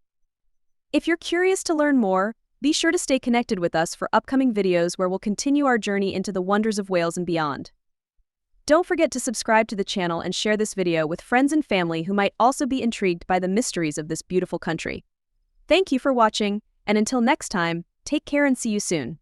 If you're curious to learn more, be sure to stay connected with us for upcoming videos where we'll continue our journey into the wonders of Wales and beyond. Don't forget to subscribe to the channel and share this video with friends and family who might also be intrigued by the mysteries of this beautiful country. Thank you for watching, and until next time, take care and see you soon.